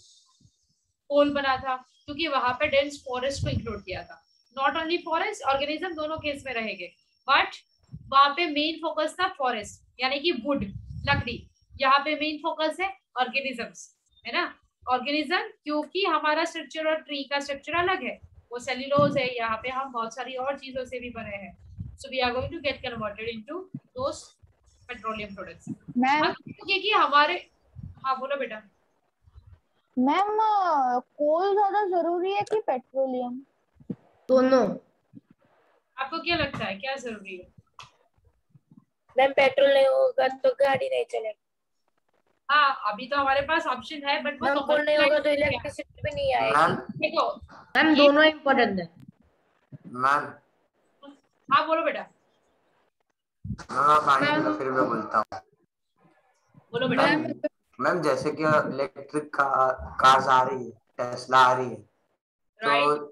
कोल बना था? क्योंकि वहां पे डेंस फॉरेस्ट को इंक्लूड किया था। नॉट ओनली फॉरेस्ट, ऑर्गेनिज्म दोनों केस में रहेंगे, बट वहां पे मेन फोकस था फॉरेस्ट यानी कि वुड, लकड़ी। यहाँ पे मेन फोकस है ऑर्गेनिजम्स, है ना। ऑर्गेनिज्म क्योंकि हमारा स्ट्रक्चर और ट्री का स्ट्रक्चर अलग है, वो सेल्यूलोज है, यहाँ पे हम बहुत सारी और चीजों से भी बने हैं। So we are going to get converted into those petroleum products. Ma'am कि हमारे, हाँ बोलो बेटा। मैम कोल ज्यादा जरूरी है कि पेट्रोलियम? दोनों। आपको क्या लगता है क्या जरूरी है? मैम पेट्रोल नहीं होगा तो गाड़ी नहीं चलेगी। हाँ अभी तो हमारे पास ऑप्शन है बट वो मैम कोल नहीं होगा तो commercialized है। इलेक्ट्रिसिटी भी नहीं मैम आएगी। देखो मैम दोनों इम्पोर्टेंट है। मैम हाँ बोलो बेटा। आप आएंगे तो फिर मैं बोलता हूँ। बोलो बेटा। मैम जैसे कि इलेक्ट्रिक कार्स आ रही है, टेस्ला आ रही है, तो राइट।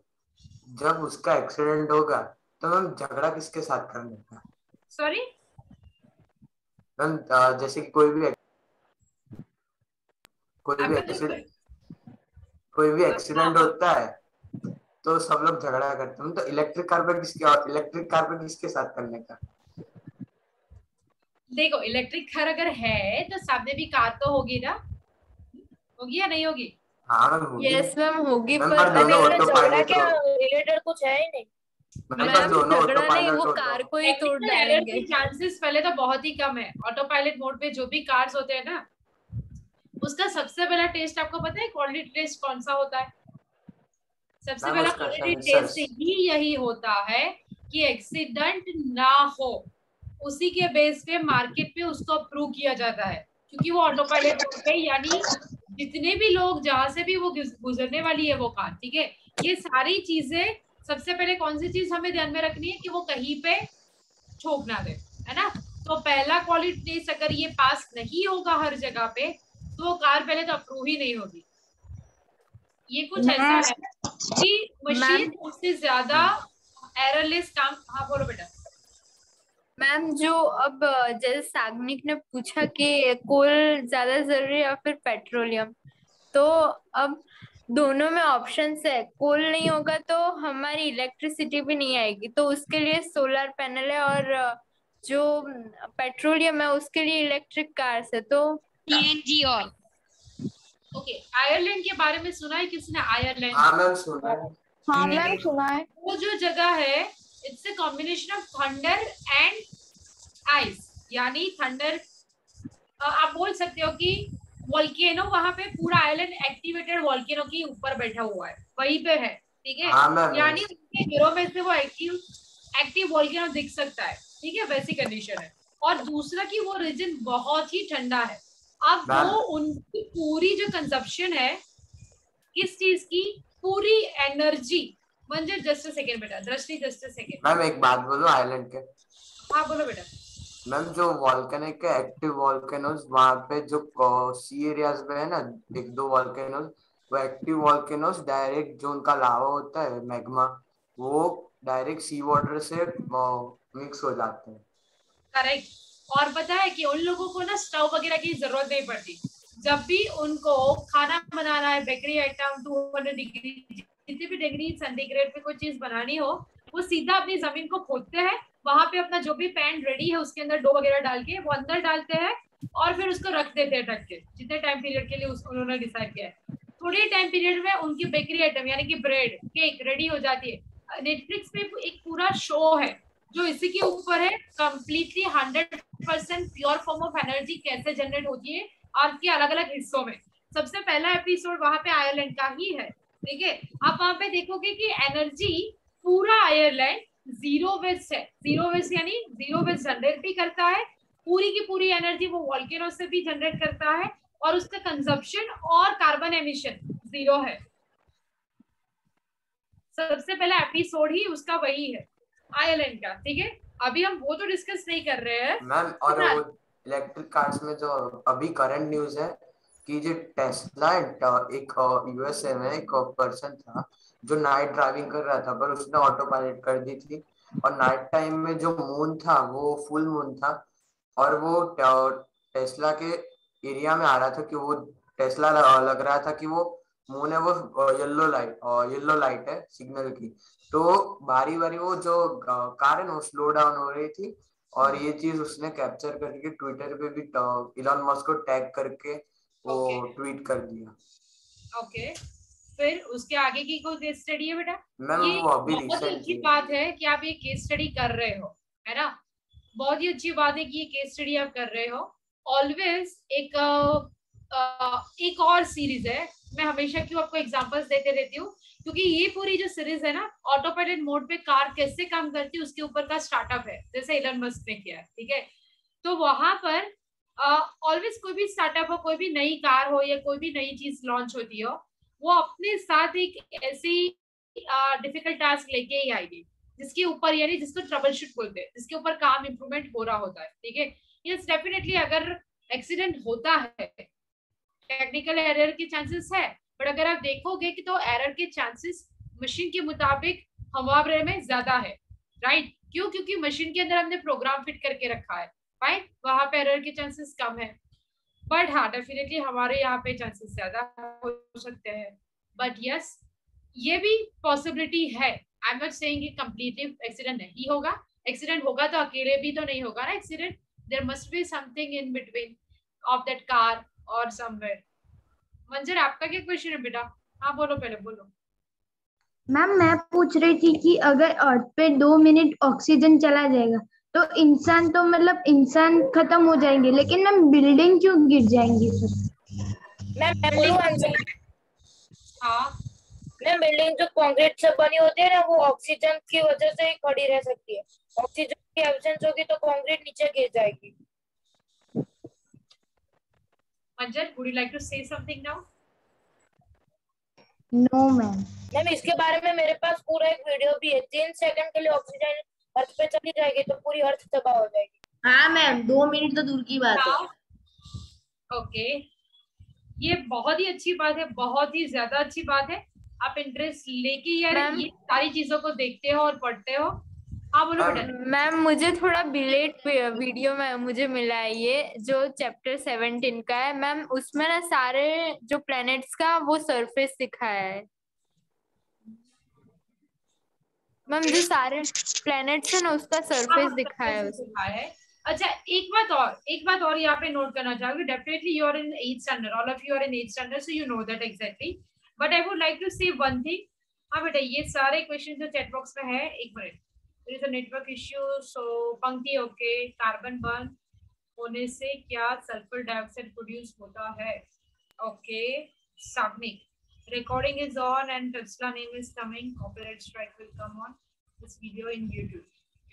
जब उसका एक्सीडेंट होगा तो मैम झगड़ा किसके साथ करने का? सॉरी। मैम जैसे कि कोई भी आपका एक्सीडेंट होता है तो सब लोग झगड़ा करते हैं, तो इलेक्ट्रिक कार पे किसके साथ करने का? देखो इलेक्ट्रिक कार अगर है तो सामने भी कार तो होगी ना, होगी या नहीं होगी? हाँ मैम होगी। यस मैम होगी, मैम पर पर दोनों अभी ऑटो झगड़ा पायलट क्या हो। रिलेटेड कुछ है ही नहीं। मैम पर दोनों ऑटो झगड़ा नहीं, पायलट वो हो कार तो को ही तोड़ टेक्निकल एरर डालेंगे। के चांसेस पहले तो बहुत ही कम है। ऑटो पायलट मोड पे जो भी कार्स होते हैं ना, उसका सबसे पहला टेस्ट आपको पता है क्वालिटी टेस्ट कौन सा होता है? सबसे मैम पहला उसका क्वालिटी सेंसर्स। टेस्ट ही यही होता है कि एक्सीडेंट ना हो। उसी के बेस पे मार्केट पे उसको अप्रूव किया जाता है, क्योंकि वो ऑटो पायलट मोड पे, यानी जितने भी लोग जहां से भी वो गुजरने वाली है वो कार, ठीक है, ये सारी चीजें सबसे पहले कौन सी चीज हमें ध्यान में रखनी है कि वो कहीं पे ठोक ना दे, है ना। तो पहला क्वालिटी टेस्ट अगर ये पास नहीं होगा हर जगह पे, तो वो कार पहले तो अप्रूव ही नहीं होगी। ये कुछ ऐसा है कि मशीन उससे ज्यादा एररलेस काम। हाँ बोलो बेटा। मैम जो अब जैसे साग्निक ने पूछा कि कोल ज्यादा जरूरी है या फिर पेट्रोलियम, तो अब दोनों में ऑप्शंस है। कोल नहीं होगा तो हमारी इलेक्ट्रिसिटी भी नहीं आएगी, तो उसके लिए सोलर पैनल है, और जो पेट्रोलियम है उसके लिए इलेक्ट्रिक कार्स है, तो सीएनजी। और ओके, आयरलैंड के बारे में सुना है किसने? आयरलैंड। हाँ मैम सुना है। हाँ मैम सुना है। वो जो जगह है, it's a combination of thunder and ice, यानी थंडर आप बोल सकते हो कि वॉल्केनो, वहां पे पूरा आइलैंड एक्टिवेटेड वॉल्केनो के ऊपर बैठा हुआ है, वहीं पे है, ठीक है। हाँ मैम यानी उसके गिरोह में से वो एक्टिव वॉल्केनो दिख सकता है, ठीक है, वैसी कंडीशन है। और दूसरा कि वो रीजन बहुत ही ठंडा है। अब मैम वो उनकी पूरी जो कंजप्शन है किस चीज की, पूरी एनर्जी, म्हणजे जस्ट अ सेकंड बेटा, दृष्टि जस्ट अ सेकंड। मैम एक बात बोलो आइलैंड के। हाँ बोलो बेटा। मैम जो वॉल्केनिक के एक्टिव वॉल्केनोज वहां पे जो सी एरियाज में है ना, एक दो वॉल्केनोज, वो एक्टिव वॉल्केनोज डायरेक्ट जो उनका लावा होता है मैग्मा, वो डायरेक्ट सी वाटर से मिक्स हो जाते हैं। करेक्ट। और पता है कि उन लोगों को ना स्टोव वगैरह की जरूरत नहीं पड़ती। जब भी उनको खाना बनाना है, बेकरी आइटम 200 डिग्री, जितनी भी डिग्री सेंटीग्रेड पे कोई चीज बनानी हो, वो सीधा अपनी जमीन को खोदते हैं, वहां पे अपना जो भी पैन रेडी है उसके अंदर डो वगैरह डाल के वो अंदर डालते हैं और फिर उसको रख देते हैं ढक के, जितने टाइम पीरियड के लिए उन्होंने डिसाइड किया है। थोड़े टाइम पीरियड में उनकी बेकरी आइटम यानी कि ब्रेड, केक रेडी हो जाती है। नेटफ्लिक्स पे एक पूरा शो है जो इसी के ऊपर है, completely 100% pure form of energy कैसे जनरेट होती है अर्थ के अलग अलग हिस्सों में। सबसे पहला एपिसोड वहां पे आयरलैंड का ही है, ठीक है। आप वहां पे देखोगे कि एनर्जी पूरा आयरलैंड जीरो वेस्ट है। जीरो वेस्ट यानी जीरो वेस्ट जनरेट भी करता है, पूरी की पूरी एनर्जी वो वॉल्केनो से भी जनरेट करता है, और उसका कंजप्शन और कार्बन एमिशन जीरो है। सबसे पहला एपिसोड ही उसका वही है, आयरलैंड का, ठीक है। अभी हम वो तो डिस्कस नहीं कर रहे हैं मैम और वो इलेक्ट्रिक कार्स में जो अभी करंट न्यूज है कि जो टेस्ला, एक यूएसए में एक पर्सन था जो नाइट ड्राइविंग कर रहा था, पर उसने ऑटो पायलट कर दी थी, और नाइट टाइम में जो मून था वो फुल मून था, और वो टेस्ला के एरिया में आ रहा था कि वो टेस्ला लग रहा था कि वो मून है, वो येलो लाइट है सिग्नल की, तो बारी बारी वो जो कार है ना वो स्लो डाउन हो रही थी, और ये चीज उसने कैप्चर करके ट्विटर पे भी इलॉन मस्क को टैग करके वो ट्वीट कर दिया। ओके, फिर उसके आगे की कोई केस स्टडी है बेटा? मैम ये वो अभी बहुत ही अच्छी रिसेंटली बात है कि आप ये केस स्टडी कर रहे हो, है ना। बहुत ही अच्छी बात है कि ये केस स्टडी आप कर रहे हो। ऑलवेज एक एक और सीरीज है, मैं हमेशा क्यों आपको एग्जांपल्स देते रहती हूँ, क्योंकि ये पूरी जो सीरीज है ना, ऑटो पायलट मोड पे कार कैसे काम करती है उसके ऊपर का स्टार्टअप है, जैसे एलन मस्क ने किया है, ठीक है। तो वहां पर ऑलवेज कोई भी स्टार्टअप हो, कोई भी नई कार हो या कोई भी नई चीज लॉन्च होती हो, वो अपने साथ एक ऐसी डिफिकल्ट टास्क लेके ही आएगी जिसके ऊपर, यानी जिसको ट्रबल शूट बोलते हैं, जिसके ऊपर काम इंप्रूवमेंट हो रहा होता है, ठीक है। यस डेफिनेटली अगर एक्सीडेंट होता है, टेक्निकल एरर के चांसेस है, बट अगर आप देखोगे कि तो एरर के चांसेस मशीन के मुताबिक हमारे में ज्यादा है, राइट। क्यों? क्योंकि मशीन के अंदर हमने प्रोग्राम फिट करके रखा है, राइट, वहां पे एरर के चांसेस कम है। बट हाँ डेफिनेटली हमारे यहाँ पे चांसेस ज्यादा हो सकते हैं, बट यस ये भी पॉसिबिलिटी है। आई एम नॉट सेइंग कि कंप्लीटली एक्सीडेंट नहीं होगा, एक्सीडेंट होगा तो अकेले भी तो नहीं होगा ना accident, there must be something in between of that car और समवेयर। मंजर आपका क्या क्वेश्चन है बेटा? हाँ बोलो, पहले बोलो। मैम मैं पूछ रही थी कि अगर अर्थ पे 2 मिनट ऑक्सीजन चला जाएगा तो इंसान तो मतलब इंसान खत्म हो जाएंगे, लेकिन मैम बिल्डिंग क्यों गिर जाएंगी फिर? मैं बोलूं आंसर? हाँ मैम बिल्डिंग जो कंक्रीट से बनी होती है ना, वो ऑक्सीजन की वजह से ही खड़ी रह सकती है। ऑक्सीजन की एब्सेंस होगी तो कंक्रीट नीचे गिर जाएगी। Manjar, would you like to say something now? No ma'am. Ma'am इसके बारे में मेरे पास पूरा एक वीडियो भी है। 3 सेकंड के लिए ऑक्सीजन अर्थ पे चली जाएगी तो पूरी अर्थ तबाह हो जाएगी। हाँ मैम 2 मिनट तो दूर की बात है। ओके ये बहुत ही अच्छी बात है, बहुत ही ज्यादा अच्छी बात है। आप इंटरेस्ट लेके यार ये सारी चीजों को देखते हो और पढ़ते हो। हाँ बोलो बेटा। मैम मुझे थोड़ा बिलेट वीडियो में मुझे मिला है, ये जो चैप्टर 17 का है मैम, उसमें ना सारे जो प्लैनेट्स का वो सरफेस दिखाया है मैम, जो सारे प्लैनेट्स है ना उसका सरफेस दिखाया है। अच्छा एक बात और यहाँ पे नोट करना चाहूंगी। Definitely you are in 8th standard, all of you are in 8th standard, so you know that exactly, but I would like to say one thing. हाँ बेटा ये सारे क्वेश्चन जो चैट बॉक्स में है, एक minute, there is a network issue. So Pankti okay, carbon burn होने से क्या सल्फर डाइऑक्साइड प्रोड्यूस होता है? Okay Sagnik, recording is on and Tesla name is coming, copyright strike will come on this video in YouTube.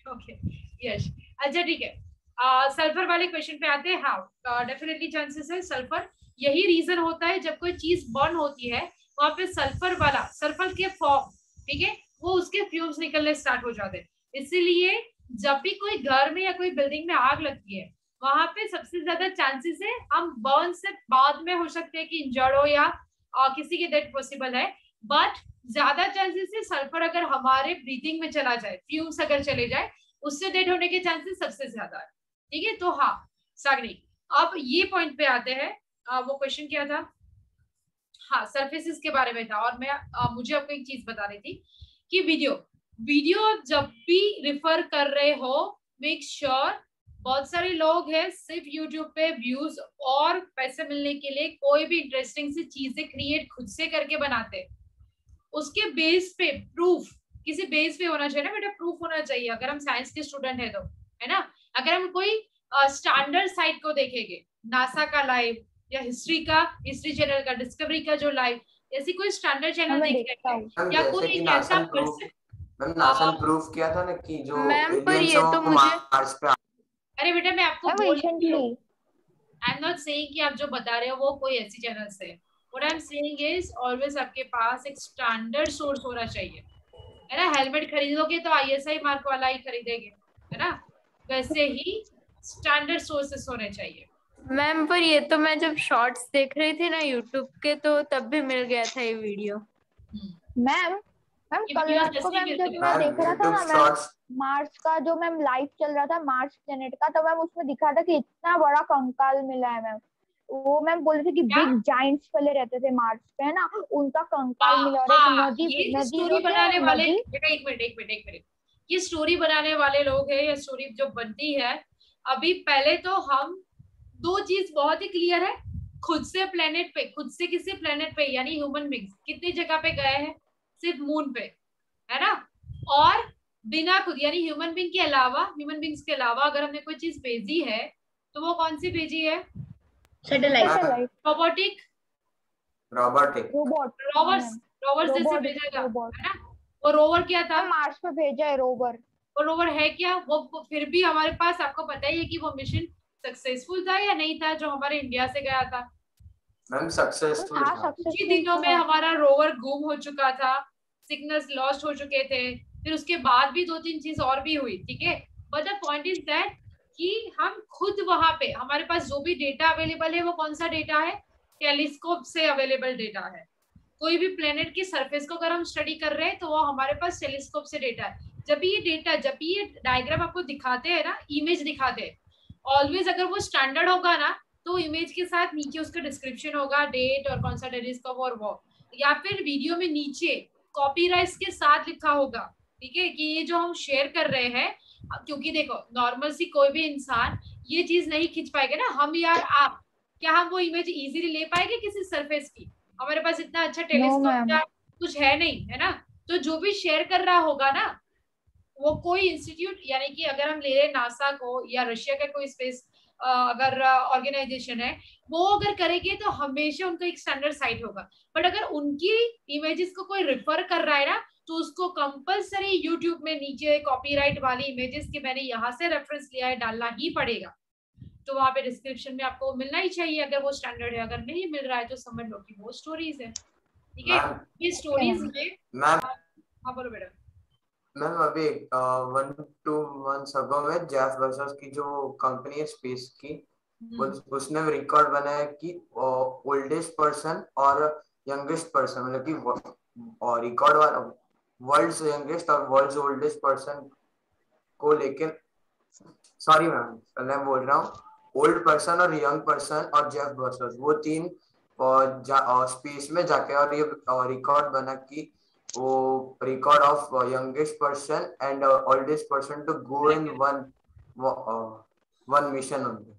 Okay yes अच्छा ठीक है। सल्फर वाले क्वेश्चन पे आते हैं। हाँ डेफिनेटली चांसेस है सल्फर, यही रीजन होता है जब कोई चीज बर्न होती है वहां पे सल्फर वाला, सल्फर के फॉर्म, ठीक है, वो उसके फ्यूम्स निकलने स्टार्ट हो जाते हैं। इसीलिए जब भी कोई घर में या कोई बिल्डिंग में आग लगती है वहां पे सबसे ज्यादा चांसेस है हम बर्न से बाद में हो सकते हैं कि इंजर्ड हो या किसी की डेथ पॉसिबल है, बट ज्यादा चांसेस है सल्फर अगर हमारे ब्रीथिंग में चला जाए, फ्यूम्स अगर चले जाए, उससे डेथ होने के चांसेस सबसे ज्यादा है, ठीक है। तो हाँ सागनी, अब ये पॉइंट पे आते हैं। वो क्वेश्चन क्या था? हाँ सरफेसेस के बारे में था, और मैं मुझे आपको एक चीज बता रही थी कि वीडियो जब भी रिफर कर रहे हो मेक श्योर, बहुत सारे लोग हैं सिर्फ यूट्यूब पे व्यूज और पैसे मिलने के लिए कोई भी इंटरेस्टिंग सी चीजें क्रिएट खुद से करके बनाते हैं, उसके बेस पे प्रूफ, किसी बेस पे होना चाहिए ना बेटा, प्रूफ होना चाहिए। अगर हम साइंस के स्टूडेंट है तो, है ना, अगर हम कोई स्टैंडर्ड साइट को देखेंगे, नासा का लाइव या हिस्ट्री चैनल का, डिस्कवरी का जो लाइव, ऐसी कोई स्टैंडर्ड चैनल देखेंगे या कोई एक ऐसा पर्सन, नासा ने प्रूफ किया था ना कि जो एलियंस है वो मार्स पे। अरे बेटा मैं आपको बोल रही हूं, आई एम नॉट सेइंग कि आप जो बता रहे हो वो कोई ऐसी चैनल से, what I am saying is always आपके पास एक स्टैंडर्ड सोर्स होना चाहिए, है ना। हेलमेट खरीदोगे तो ISI मार्क वाला ही खरीदेंगे, है ना, वैसे ही स्टैंडर्ड सोर्सेस होने चाहिए। मैम पर ये तो मैं जब शॉर्ट्स देख रही थी ना यूट्यूब के, तो तब भी मिल गया था ये वीडियो। मैम कल रात को मैम जब मैं देख रहा था ना मैम मार्स का जो मैम लाइव चल रहा था मार्स प्लेनेट का, तो मैम उसमें दिखा था कि इतना बड़ा कंकाल मिला है मैम। वो मैम बोल रहे थे कि बिग जायंट्स पहले रहते थे मार्स पे, है ना, उनका कंकाल मिला और एक नदी स्टोरी बनाने वाले, बेटा एक मिनट, ये स्टोरी बनाने वाले लोग हैं या स्टोरी जो बनती है, अभी पहले तो हम दो चीज बहुत ही क्लियर है, खुद से प्लेनेट पे, खुद से किसी प्लेनेट पे यानी ह्यूमन बींग्स कितनी जगह पे गए हैं? सिर्फ मून पे, है ना, और बिना खुद यानी ह्यूमन बींग के अलावा अगर हमने कोई चीज भेजी है तो वो कौन सी भेजी है? Satellite. Satellite robotic robot rovers जैसे भेजेगा है ना। वो रोवर क्या था, मार्स पे भेजा है रोवर। वो रोवर है क्या, वो फिर भी हमारे पास आपको पता ही है कि वो मिशन सक्सेसफुल था या नहीं था जो हमारे इंडिया से गया था। मैम सक्सेसफुल था। कुछ ही दिनों में हमारा रोवर गुम हो चुका था, सिग्नल्स लॉस्ट हो चुके थे, फिर उसके बाद भी 2-3 चीज और भी हुई, ठीक है। But the point is that कि हम खुद वहां पे हमारे पास जो भी डेटा अवेलेबल है वो कौन सा डेटा है, टेलीस्कोप से अवेलेबल डेटा है। कोई भी प्लेनेट की सरफेस को अगर हम स्टडी कर रहे हैं तो वो हमारे पास टेलीस्कोप से डेटा है। जब भी ये डायग्राम आपको दिखाते हैं ना, इमेज दिखाते हैं, ऑलवेज अगर वो स्टैंडर्ड होगा ना तो इमेज के साथ नीचे उसका डिस्क्रिप्शन होगा, डेट और कौन सा टेलीस्कोप और वो, या फिर वीडियो में नीचे कॉपीराइट्स के साथ लिखा होगा, ठीक है, कि ये जो हम शेयर कर रहे हैं। क्योंकि देखो नॉर्मल सी कोई भी इंसान ये चीज नहीं खींच पाएगा ना, हम यार आप क्या हम वो इमेज इजीली ले पाएंगे किसी सरफेस की, हमारे पास इतना अच्छा टेलीस्कोप कुछ है नहीं, है ना। तो जो भी शेयर कर रहा होगा ना, वो कोई इंस्टीट्यूट, यानी कि अगर हम ले रहे नासा को या रशिया का कोई स्पेस अगर ऑर्गेनाइजेशन है, वो अगर करेंगे तो हमेशा उनका एक स्टैंडर्ड साइट होगा। बट अगर उनकी इमेजेस को कोई रेफर कर रहा है ना, तो उसको कंपलसरी यूट्यूब में नीचे कॉपीराइट वाली इमेजेस के मैंने यहाँ से रेफरेंस लिया है डालना ही पड़ेगा। तो वहां पे डिस्क्रिप्शन में आपको मिलना ही चाहिए अगर वो स्टैंडर्ड है। अगर नहीं मिल रहा है तो समझ लो कि वो स्टोरीज है, ठीक है। ये स्टोरीज में हाँ बोलो बेटा। मैम अभी 1-2 मंथ्स अगो में जेफ बेजोस की जो कंपनी है स्पेस की, उसने रिकॉर्ड बनाया कि ओल्डेस्ट पर्सन और यंगेस्ट पर्सन, मतलब कि और रिकॉर्ड वाला वर्ल्ड्स यंगेस्ट और वर्ल्ड्स ओल्डेस्ट पर्सन को लेके, सॉरी मैम मैं बोल रहा हूँ, ओल्ड पर्सन और यंग पर्सन और जेफ बेजोस वो तीन स्पेस में जाके और ये रिकॉर्ड बना कि वो record of youngest person and oldest person to go in one mission only.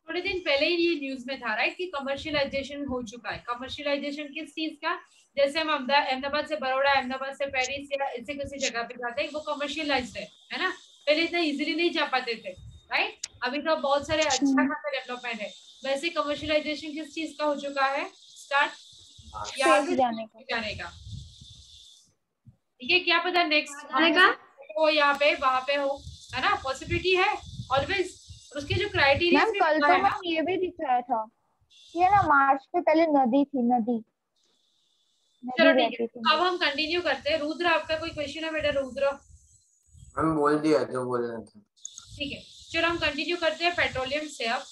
थोड़े दिन पहले ही ये न्यूज में था राइट कि कमर्शियलाइजेशन हो चुका है। कमर्शियलाइजेशन किस चीज का, जैसे हम अहमदाबाद से बड़ौदा, अहमदाबाद से पेरिस या ऐसे किसी जगह पे जाते हैं, वो कमर्शियलाइज्ड है ना। पहले इतना इजीली नहीं जा पाते थे राइट, अभी तो बहुत सारे अच्छा खासा डेवलपमेंट है। वैसे कमर्शियलाइजेशन किस चीज का हो चुका है स्टार्ट, जाने का, ठीक है। क्या पता नेक्स्ट वो यहाँ पे वहां पे हो, है ना, पॉसिबिलिटी है ऑलवेज। उसके जो क्राइटेरिया कल तो मैम ये भी दिखाया था, ये ना मार्च पे पहले नदी थी। चलो ठीक है, अब हम कंटिन्यू करते हैं। रुद्र आपका कोई क्वेश्चन है बेटा? रुद्र हम बोल दिया जो बोलना था, ठीक है। चलो हम कंटिन्यू करते हैं पेट्रोलियम से अब।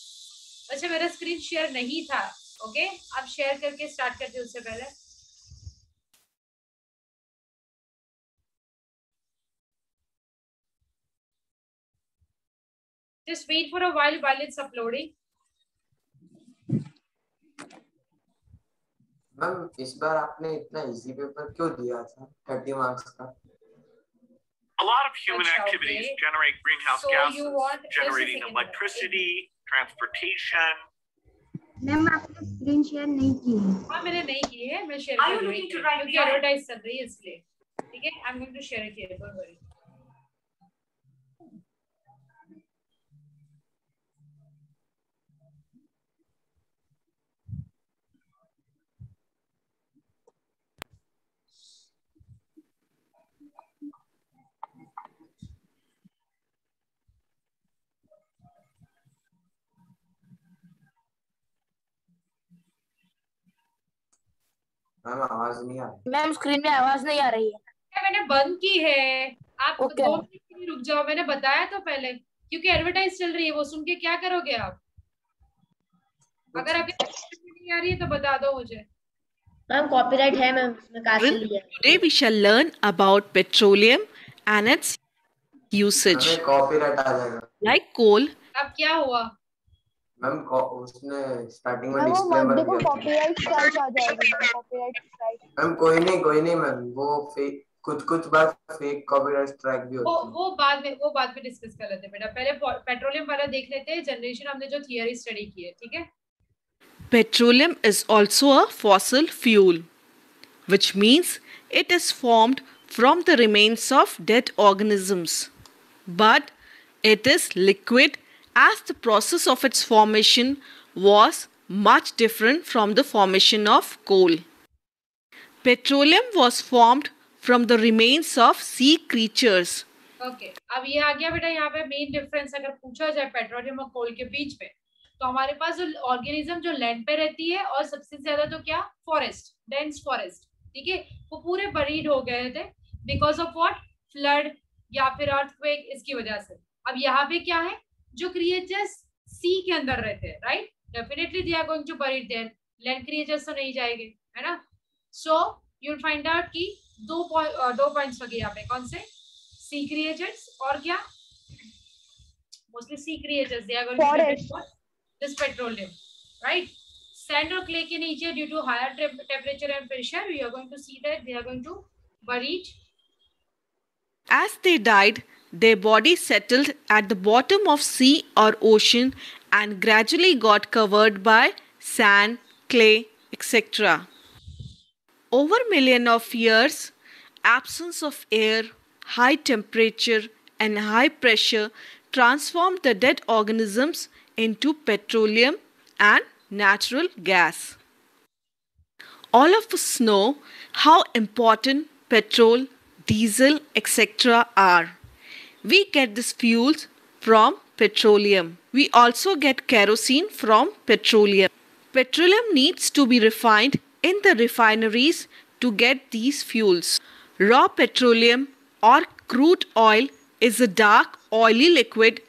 अच्छा मेरा स्क्रीन शेयर नहीं था, ओके अब शेयर करके स्टार्ट करते हैं। उससे पहले just wait for a while it's uploading. Ma'am इस बार आपने इतना इजी पेपर क्यों दिया था 30 मार्क्स का? A lot of human activities generate greenhouse gases, generating electricity, transportation. Ma'am आपने स्क्रीन शेयर नहीं की है? हाँ मैंने नहीं की है, मैं शेयर कर रही हूँ क्योंकि एडवर्टाइज चल रही है इसलिए, ठीक है। I am going to share it here, don't worry. Ma'am आवाज नहीं आ रही। मैम स्क्रीन में आवाज नहीं आ रही है। मैंने बंद की है, आप 2 मिनट के लिए रुक जाओ, मैंने बताया तो पहले, क्योंकि एडवर्टाइज चल रही है, वो सुन के क्या करोगे आप? अगर आपके नहीं आ रही है तो बता दो मुझे। मैम कॉपीराइट है मैम, इसमें कहाँ से लिया? Today we shall learn about petroleum and its usage. Copyright आ जाएगा। Like coal. अब क्या हुआ? मैम उसने स्टार्टिंग में डिस्क्लेमर दिया। कॉपीराइट स्ट्राइक आ जाएगी, कॉपीराइट स्ट्राइक। मैम कोई नहीं मैम, वो फेक कुछ बार फेक कॉपीराइट स्ट्राइक भी होती है। वो बाद में डिस्कस कर लेते हैं बेटा, पहले पेट्रोलियम वाला देख लेते हैं, जनरेशन हमने जो थियरी स्टडी की है, ठीक है। Petroleum is also a fossil fuel, which means it is formed from the remains of dead organisms. But it is liquid as the process of its formation was much different from the formation of coal. Petroleum was formed from the remains of sea creatures. Okay, अब ये आ गया बेटा यहाँ पे मेन डिफरेंस अगर पूछा जाए पेट्रोलियम और कोल के बीच में, तो हमारे पास जो ऑर्गेनिज्म जो लैंड पे रहती है और सबसे ज्यादा तो क्या फॉरेस्ट, डेंस फॉरेस्ट, ठीक है, वो पूरे बरीड हो गए थे बिकॉज ऑफ व्हाट, फ्लड या फिर अर्थक्वेक, इसकी वजह से. अब यहाँ पे क्या है, जो क्रिएचर्स सी के अंदर रहते हैं, right, definitely they are going to buried there, land creatures तो नहीं जाएंगे, है ना. So you will find out कि दो पॉइंट्स हो गए यहाँ पे, कौन से, सी क्रिएचर्स और क्या, mostly sea creatures they are going to buried this petroleum, right. Sand or clay के नीचे due to higher temperature and pressure, we are going to see that they are going to bury it. As they died, their bodies settled at the bottom of sea or ocean and gradually got covered by sand, clay, etc. Over millions of years, absence of air, high temperature and high pressure transformed the dead organisms into petroleum and natural gas. All of us know how important petrol, diesel, etc. are. We get these fuels from petroleum. We also get kerosene from petroleum. Petroleum needs to be refined in the refineries to get these fuels. Raw petroleum or crude oil is a dark, oily liquid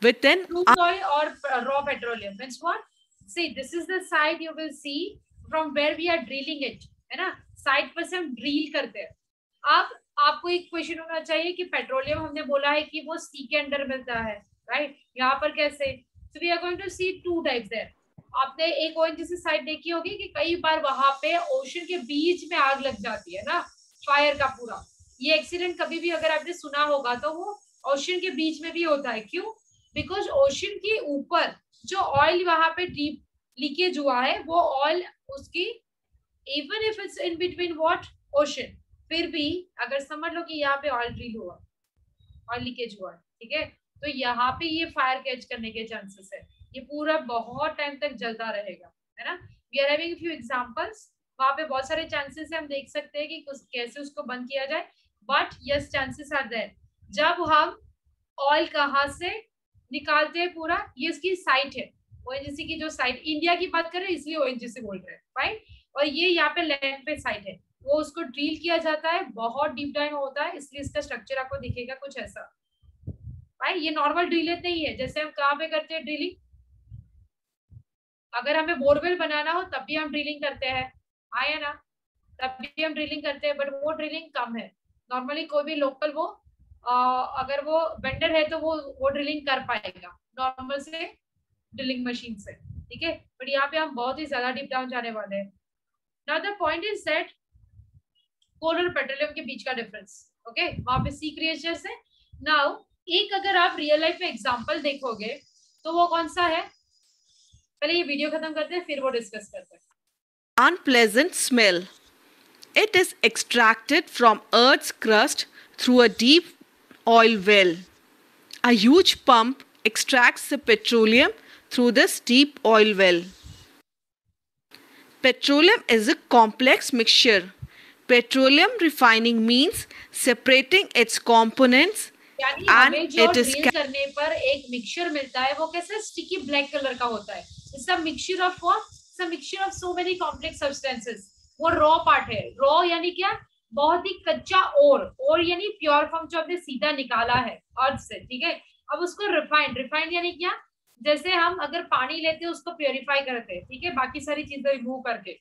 with an crude oil or raw petroleum means what? See, this is the side you will see from where we are drilling it, है ना, साइड पर से हम ड्रिल करते हैं. अब आपको एक क्वेश्चन होना चाहिए कि पेट्रोलियम हमने बोला है कि वो सी के अंदर मिलता है, राइट, यहाँ पर कैसे. So we are going to see two types there. आपने एक ओएनजीसी साइड देखी होगी कि कई बार वहां पे ओशन के बीच में आग लग जाती है ना, फायर का पूरा. ये एक्सीडेंट कभी भी अगर आपने सुना होगा तो वो ओशन के बीच में भी होता है. क्यों? बिकॉज ओशन के ऊपर जो ऑयल वहां पे डीप लीकेज हुआ है, वो ऑयल उसकी even if it's in between what, ocean, फिर भी अगर समझ लो कि यहाँ पे ऑयल ड्रिल हुआ, ऑयल लीकेज हुआ, ठीक है, तो यहाँ पे ये फायर कैच करने के चांसेस है. ये पूरा बहुत टाइम तक जलता रहेगा, है ना. We are having few examples, वहां पे बहुत सारे चांसेस है, हम देख सकते हैं कि कैसे उसको बंद किया जाए. But yes, chances are there. जब हम ऑयल कहाँ से निकालते हैं पूरा, ये इसकी साइट है, ओएनजीसी की जो साइट, इंडिया की बात करें इसलिए ओएनजीसी बोल रहे हैं, राइट. और ये यहाँ पे लैंड पे साइट है, वो उसको ड्रिल किया जाता है, बहुत डीप डाइव होता है, इसलिए इसका स्ट्रक्चर आपको दिखेगा कुछ ऐसा, राइट. ये नॉर्मल ड्रिलिंग नहीं है जैसे हम कहाँ पे करते हैं ड्रिलिंग. अगर हमें बोरवेल बनाना हो तब भी हम ड्रिलिंग करते हैं, आया ना, तब भी हम ड्रिलिंग करते हैं, बट वो ड्रिलिंग कम है. नॉर्मली कोई भी लोकल वो अगर वो वेंडर है तो वो ड्रिलिंग कर पाएगा नॉर्मल से ड्रिलिंग मशीन से, ठीक है. बट यहाँ पे हम बहुत ही ज्यादा डीप डाउन जाने वाले हैं. Now the point is that coal और पेट्रोलियम के बीच का डिफरेंस, ओके, वहां पे सी क्रिएचर्स है. नाउ एक अगर आप रियल लाइफ में एग्जांपल देखोगे तो वो कौन सा है, पहले ये वीडियो खत्म करते हैं फिर वो डिस्कस करते हैं. Unpleasant smell. It is extracted from Earth's crust through a deep oil well. A huge pump extracts the petroleum through this deep oil well. Petroleum is a complex mixture. Petroleum refining means separating its components and it is करने पर एक मिक्सचर मिलता है, वो कैसे स्टिकी ब्लैक कलर का होता है. It's a mixture of what? It's a mixture of so many complex substances. वो रॉ पार्ट है. रॉ यानी क्या, बहुत ही कच्चा और यानी प्योर फॉर्म जो आपने सीधा निकाला है अर्थ से, ठीक है. अब उसको रिफाइंड यानी क्या, जैसे हम अगर पानी लेते हैं उसको प्योरीफाई करते हैं, ठीक है, बाकी सारी चीजें रिमूव करके,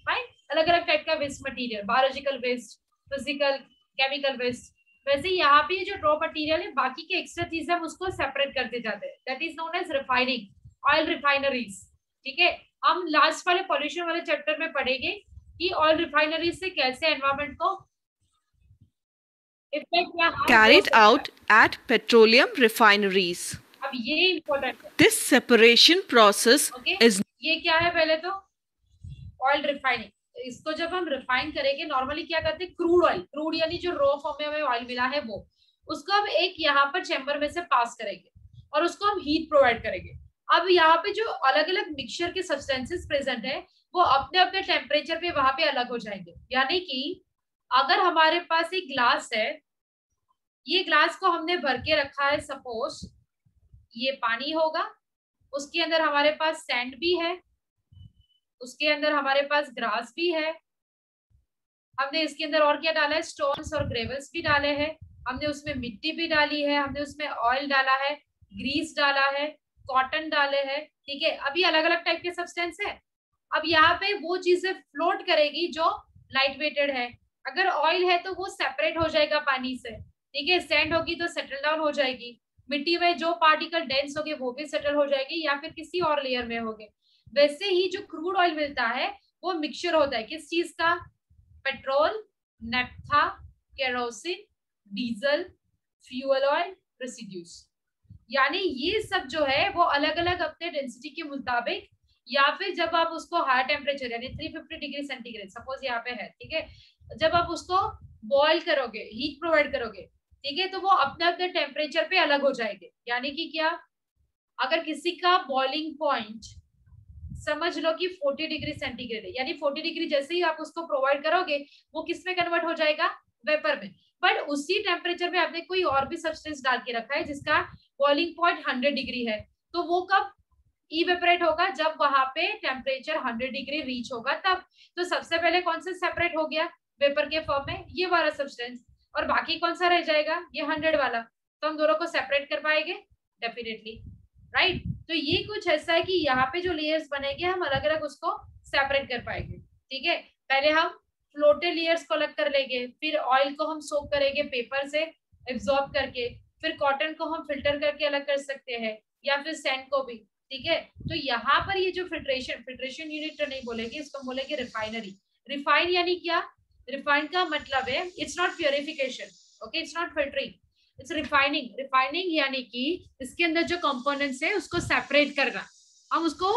राइट. अलग अलग टाइप का waste material, biological waste, physical, chemical waste. वैसे यहाँ पे जो रॉ मटेरियल है, बाकी के एक्स्ट्रा चीजें हम उसको सेपरेट करते जाते हैं. That is known as refining, oil refineries, ठीक है. हम लास्ट वाले पॉल्यूशन वाले चैप्टर में पढ़ेंगे कि ऑयल रिफाइनरीज से कैसे एनवायरमेंट को इफेक्ट या carried out at petroleum refineries. अब ये इम्पोर्टेंट है. This separation process is. ये क्या है, पहले तो ऑयल रिफाइनिंग. इसको जब हम रिफाइन करेंगे, नॉर्मली क्या करते हैं, क्रूड ऑयल, क्रूड यानी जो रॉ फॉर्म में हमें ऑयल मिला है वो, उसको हम एक यहाँ पर चैम्बर में से पास करेंगे. और उसको हम हीट प्रोवाइड करेंगे। अब यहाँ पे जो अलग अलग मिक्सचर के सब्सटेंसेस प्रेजेंट है वो अपने अपने टेम्परेचर पे वहां पे अलग हो जाएंगे। यानी कि अगर हमारे पास एक ग्लास है, ये ग्लास को हमने भर के रखा है, सपोज ये पानी होगा, उसके अंदर हमारे पास सैंड भी है, उसके अंदर हमारे पास ग्रास भी है, हमने इसके अंदर और क्या डाला है, स्टोन्स और ग्रेवल्स भी डाले हैं, हमने उसमें मिट्टी भी डाली है, हमने उसमें ऑयल डाला है, ग्रीस डाला है, कॉटन डाले हैं, ठीक है। अभी अलग अलग टाइप के सब्सटेंस है। अब यहाँ पे वो चीजें फ्लोट करेगी जो लाइट वेटेड है। अगर ऑयल है तो वो सेपरेट हो जाएगा पानी से, ठीक है। सैंड होगी तो सेटल डाउन हो जाएगी, मिट्टी में जो पार्टिकल डेंस होंगे वो भी सेटल हो जाएगी या फिर किसी और लेयर में होंगे। वैसे ही जो क्रूड ऑयल मिलता है वो मिक्सचर होता है किस चीज का, petrol, naphtha, kerosene, diesel, fuel oil, residues. यानी ये सब जो है वो अलग अलग अपने डेंसिटी के मुताबिक, या फिर जब आप उसको हायर टेम्परेचर यानी 350 डिग्री सेंटीग्रेड सपोज यहाँ पे है, ठीक है, जब आप उसको बॉईल करोगे, हीट प्रोवाइड करोगे, ठीक है, तो वो अपने अपने टेम्परेचर पे अलग हो जाएंगे। यानी कि क्या, अगर किसी का बॉइलिंग पॉइंट समझ लो कि 40 डिग्री सेंटीग्रेड है, यानी 40 डिग्री जैसे ही आप उसको प्रोवाइड करोगे वो किस में कन्वर्ट हो जाएगा, वेपर में। बट उसी टेम्परेचर में आपने कोई और भी सब्सटेंस डाल के रखा है जिसका बॉइलिंग पॉइंट 100 डिग्री है, तो वो कब इवेपोरेट होगा, जब वहां पे टेम्परेचर 100 डिग्री रीच होगा तब। तो सबसे पहले कौन सा सेपरेट हो गया वेपर के फॉर्म में, ये वाला सब्सटेंस, और बाकी कौन सा रह जाएगा, ये 100 वाला। तो हम दोनों को सेपरेट कर पाएंगे डेफिनेटली, राइट। तो ये कुछ ऐसा है कि यहाँ पे जो लेयर्स बनेंगे हम अलग अलग उसको सेपरेट कर पाएंगे, ठीक है। पहले हम फ्लोटेड लेयर्स को अलग कर लेंगे, फिर ऑयल को हम सोक करेंगे पेपर से एब्जॉर्ब करके, फिर कॉटन को हम फिल्टर करके अलग कर सकते हैं, या फिर सैंड को भी, ठीक है। तो यहाँ पर ये जो फिल्ट्रेशन यूनिट तो नहीं बोलेंगे, इसको बोलेंगे रिफाइनरी। रिफाइन यानी क्या, रिफाइन का मतलब है it's not purification, okay, it's not filtering, it's refining. Refining यानी कि इसके अंदर जो कंपोनेंट्स है उसको सेपरेट करना, हम उसको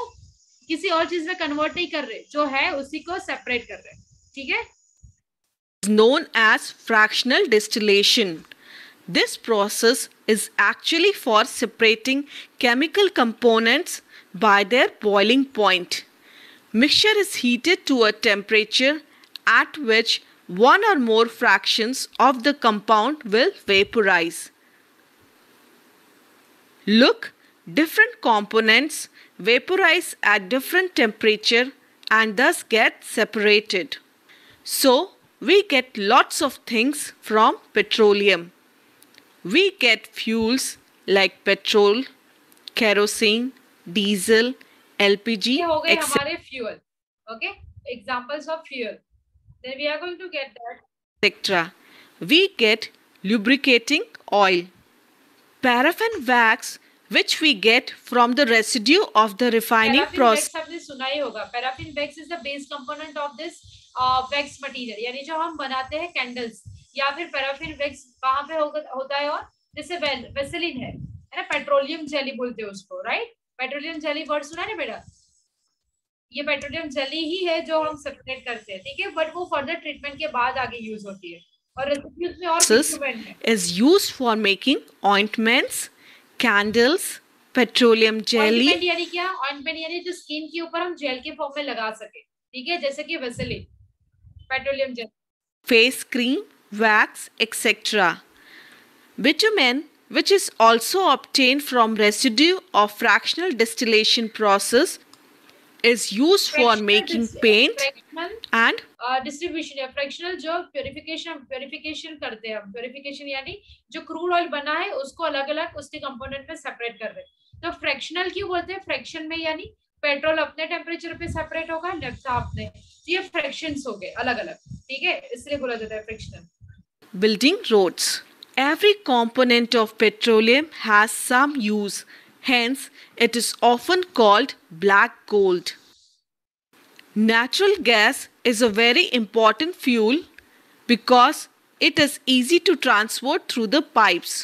किसी और चीज में कन्वर्ट नहीं कर रहे, जो है उसी को सेपरेट कर रहे, ठीक है। Known as fractional distillation. This process is actually for separating chemical components by their boiling point. Mixture is heated to a temperature at which one or more fractions of the compound will vaporize. Look, different components vaporize at different temperature and thus get separated. So, we get lots of things from petroleum. We get fuels like petrol, kerosene, diesel, LPG, ये हो गए हमारे fuel, okay? Examples of fuel. Then we are going to get that. etc. We get lubricating oil, paraffin wax, which we get from the residue of the refining process. Paraffin wax आपने सुना ही होगा. Paraffin wax is the base component of this wax material. यानी जो हम बनाते हैं कैंडल्स, या फिर पैराफिन वैक्स कहाँ पे होता है, और जैसे वेसलिन है ना, पेट्रोलियम जेली बोलते हैं उसको, राइट। पेट्रोलियम जेली वर्ड सुना है ना बेटा, ये पेट्रोलियम जेली ही है जो हम सेपरेट करते हैं, ठीक है, बट वो फर्दर ट्रीटमेंट के बाद आगे यूज होती है, और रेसिड्यूज में और पिगमेंट है। is used for making ointments, candles, petroleum jelly. Ointment यानी क्या, ऑइंटमेंट यानी जो स्किन के ऊपर हम जेल के फॉर्म में लगा सके, ठीक है, जैसे कि Vaseline, petroleum gel, face cream, wax, etc. Bitumen, which is also obtained from residue of fractional distillation process, is used for making paint and distribution या फ्रैक्शनल जो प्योरिफिकेशन करते हैं हम, प्योरिफिकेशन यानी जो क्रूड ऑयल बना है उसको अलग अलग उसके कंपोनेंट में सेपरेट कर रहे हैं। तो फ्रैक्शनल क्यों बोलते हैं, फ्रैक्शन में यानी पेट्रोल अपने टेम्परेचर पे सेपरेट होगा, नेफ्था अपने, तो ये फ्रैक्शंस हो गए अलग अलग, ठीक है, इसलिए बोला जाता है fractional. building roads. Every component of petroleum has some use, hence it is often called black gold. Natural gas is a very important fuel because it is easy to transport through the pipes.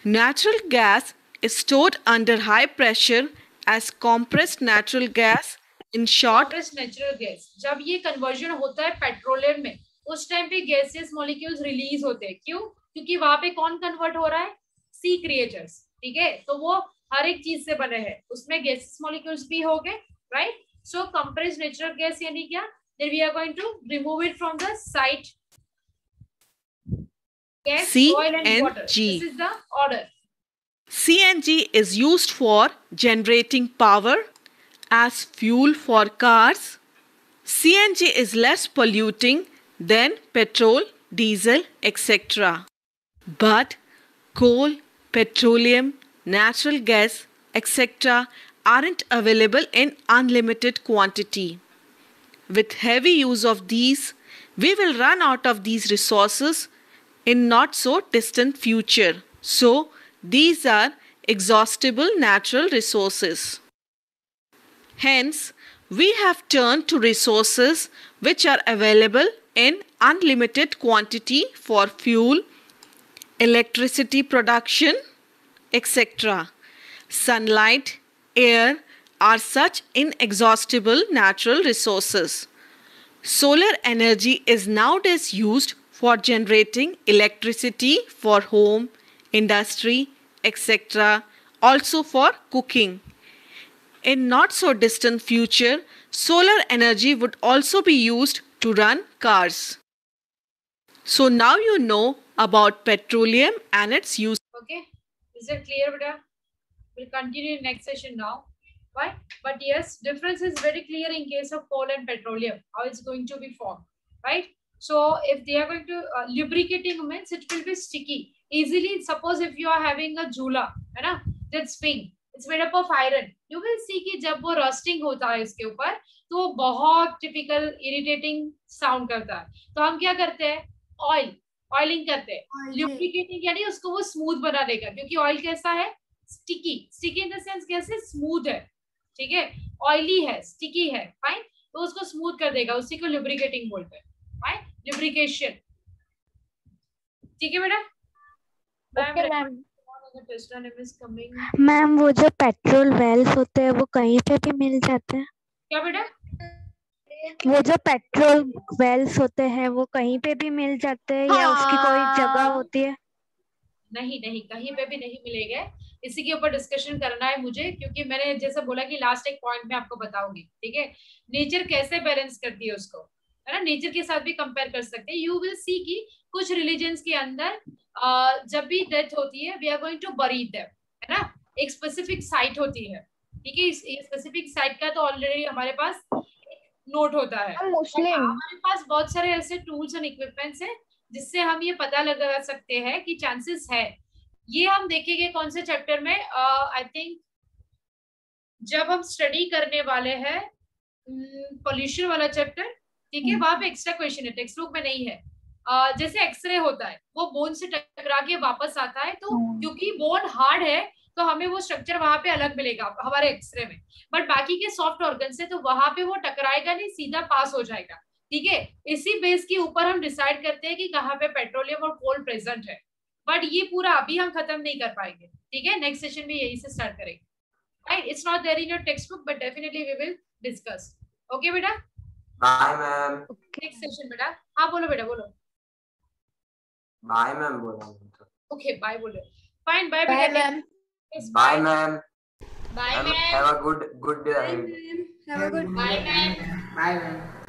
Natural gas is stored under high pressure as compressed natural gas. In short, compressed natural gas, जब ये कन्वर्जन होता है पेट्रोलियम में, उस टाइम पे गैसियस मॉलिक्यूल्स रिलीज होते हैं। क्यों? क्योंकि वहां पे कौन कन्वर्ट हो रहा है, सी क्रिएचर्स, ठीक है, तो वो हर एक चीज से बने हैं, उसमें गैसेस मॉलिक्यूल्स भी हो गए, राइट. सो कंप्रेस्ड नेचुरल गैस यानी क्या, then we are going to remove it from the site. Gas, oil and water. This is the order. CNG is used for generating power as fuel for cars. CNG is less polluting than petrol, diesel, etc. But coal, petroleum, natural gas, etc. aren't available in unlimited quantity. With heavy use of these, we will run out of these resources in not so distant future. So, these are exhaustible natural resources. Hence, we have turned to resources which are available in unlimited quantity for fuel, electricity production, etc. Sunlight, air are such inexhaustible natural resources. Solar energy is nowadays used for generating electricity for home, industry, etc. Also for cooking. In not so distant future, solar energy would also be used to run cars. So now you know about petroleum and its use. Okay, is it clear, beta? We'll continue in next session now. Why? But yes, difference is very clear in case of coal and petroleum, how it's going to be formed, right? So if they are going to lubricating means it will be sticky easily. Suppose if you are having a jhula, है ना, that spring, it's made up of iron. You will see कि जब वो rusting होता है इसके ऊपर तो वो बहुत typical irritating sound करता है. तो हम क्या करते हैं, ऑयलिंग करते हैं. Lubricating यानी उसको वो स्मूथ बना देगा, क्योंकि ऑयल कैसा है, स्टिकी इन द सेंस कैसे, स्मूथ है, ठीक है, ऑयली है, स्टिकी है, फाइन, तो उसको स्मूथ कर देगा, उसी को लुब्रिकेटिंग बोलते हैं, फाइन, लुब्रिकेशन. ठीक है बेटा. मैम वो जो पेट्रोल वेल्स होते हैं वो कहीं पे भी मिल जाते हैं क्या बेटा? वो जो पेट्रोल वेल्स होते हैं वो कहीं पे भी मिल जाते हैं या उसकी कोई जगह होती है? नहीं, कहीं पे भी नहीं मिलेंगे. इसी के ऊपर डिस्कशन करना है मुझे, क्योंकि मैंने जैसे बोला कि लास्ट एक पॉइंट में आपको बताऊंगी, ठीक है, नेचर कैसे बैलेंस करती है उसको, है ना, नेचर के साथ भी कंपेयर कर सकते हैं. यू विल सी कि कुछ रिलीजन्स के अंदर जब भी डेथ होती है we are going to bury them, है ना, एक स्पेसिफिक साइट होती है, ठीक है. इस स्पेसिफिक साइट का तो ऑलरेडी हमारे पास नोट होता है. हमारे पास बहुत सारे ऐसे टूल्स एंड इक्विपमेंट्स हैं जिससे हम ये पता लगा सकते हैं कि चांसेस है. ये हम देखेंगे कौन से चैप्टर में, आई थिंक जब हम स्टडी करने वाले हैं पोल्यूशन वाला चैप्टर, ठीक है, वहां पे एक्स्ट्रा क्वेश्चन है, टेक्स्ट बुक में नहीं है. जैसे एक्सरे होता है, वो बोन से टकरा के वापस आता है, तो क्योंकि बोन हार्ड है तो हमें वो स्ट्रक्चर वहां पे अलग मिलेगा हमारे एक्सरे में, बट बाकी के सॉफ्ट ऑर्गन से तो वहां पे वो टकराएगा नहीं, सीधा पास हो जाएगा, ठीक है. इसी बेस के ऊपर हम डिसाइड करते हैं कि कहाँ पे पेट्रोलियम और कोल प्रेजेंट है, बट ये पूरा अभी हम खत्म नहीं कर पाएंगे, ठीक है. नेक्स्ट सेशन में यही से स्टार्ट करेंगे, right. It's not there in your textbook but definitely we will discuss. Okay बेटा, बाय मैम. नेक्स्ट सेशन बेटा. हाँ बोलो बेटा, बोलो. बाय मैम बोला. ओके बाय बोलो. फाइन, बाय बेटा. Ma'am. Bye ma'am. Bye ma'am. Have a good day. Have a good bye ma'am. Bye, man.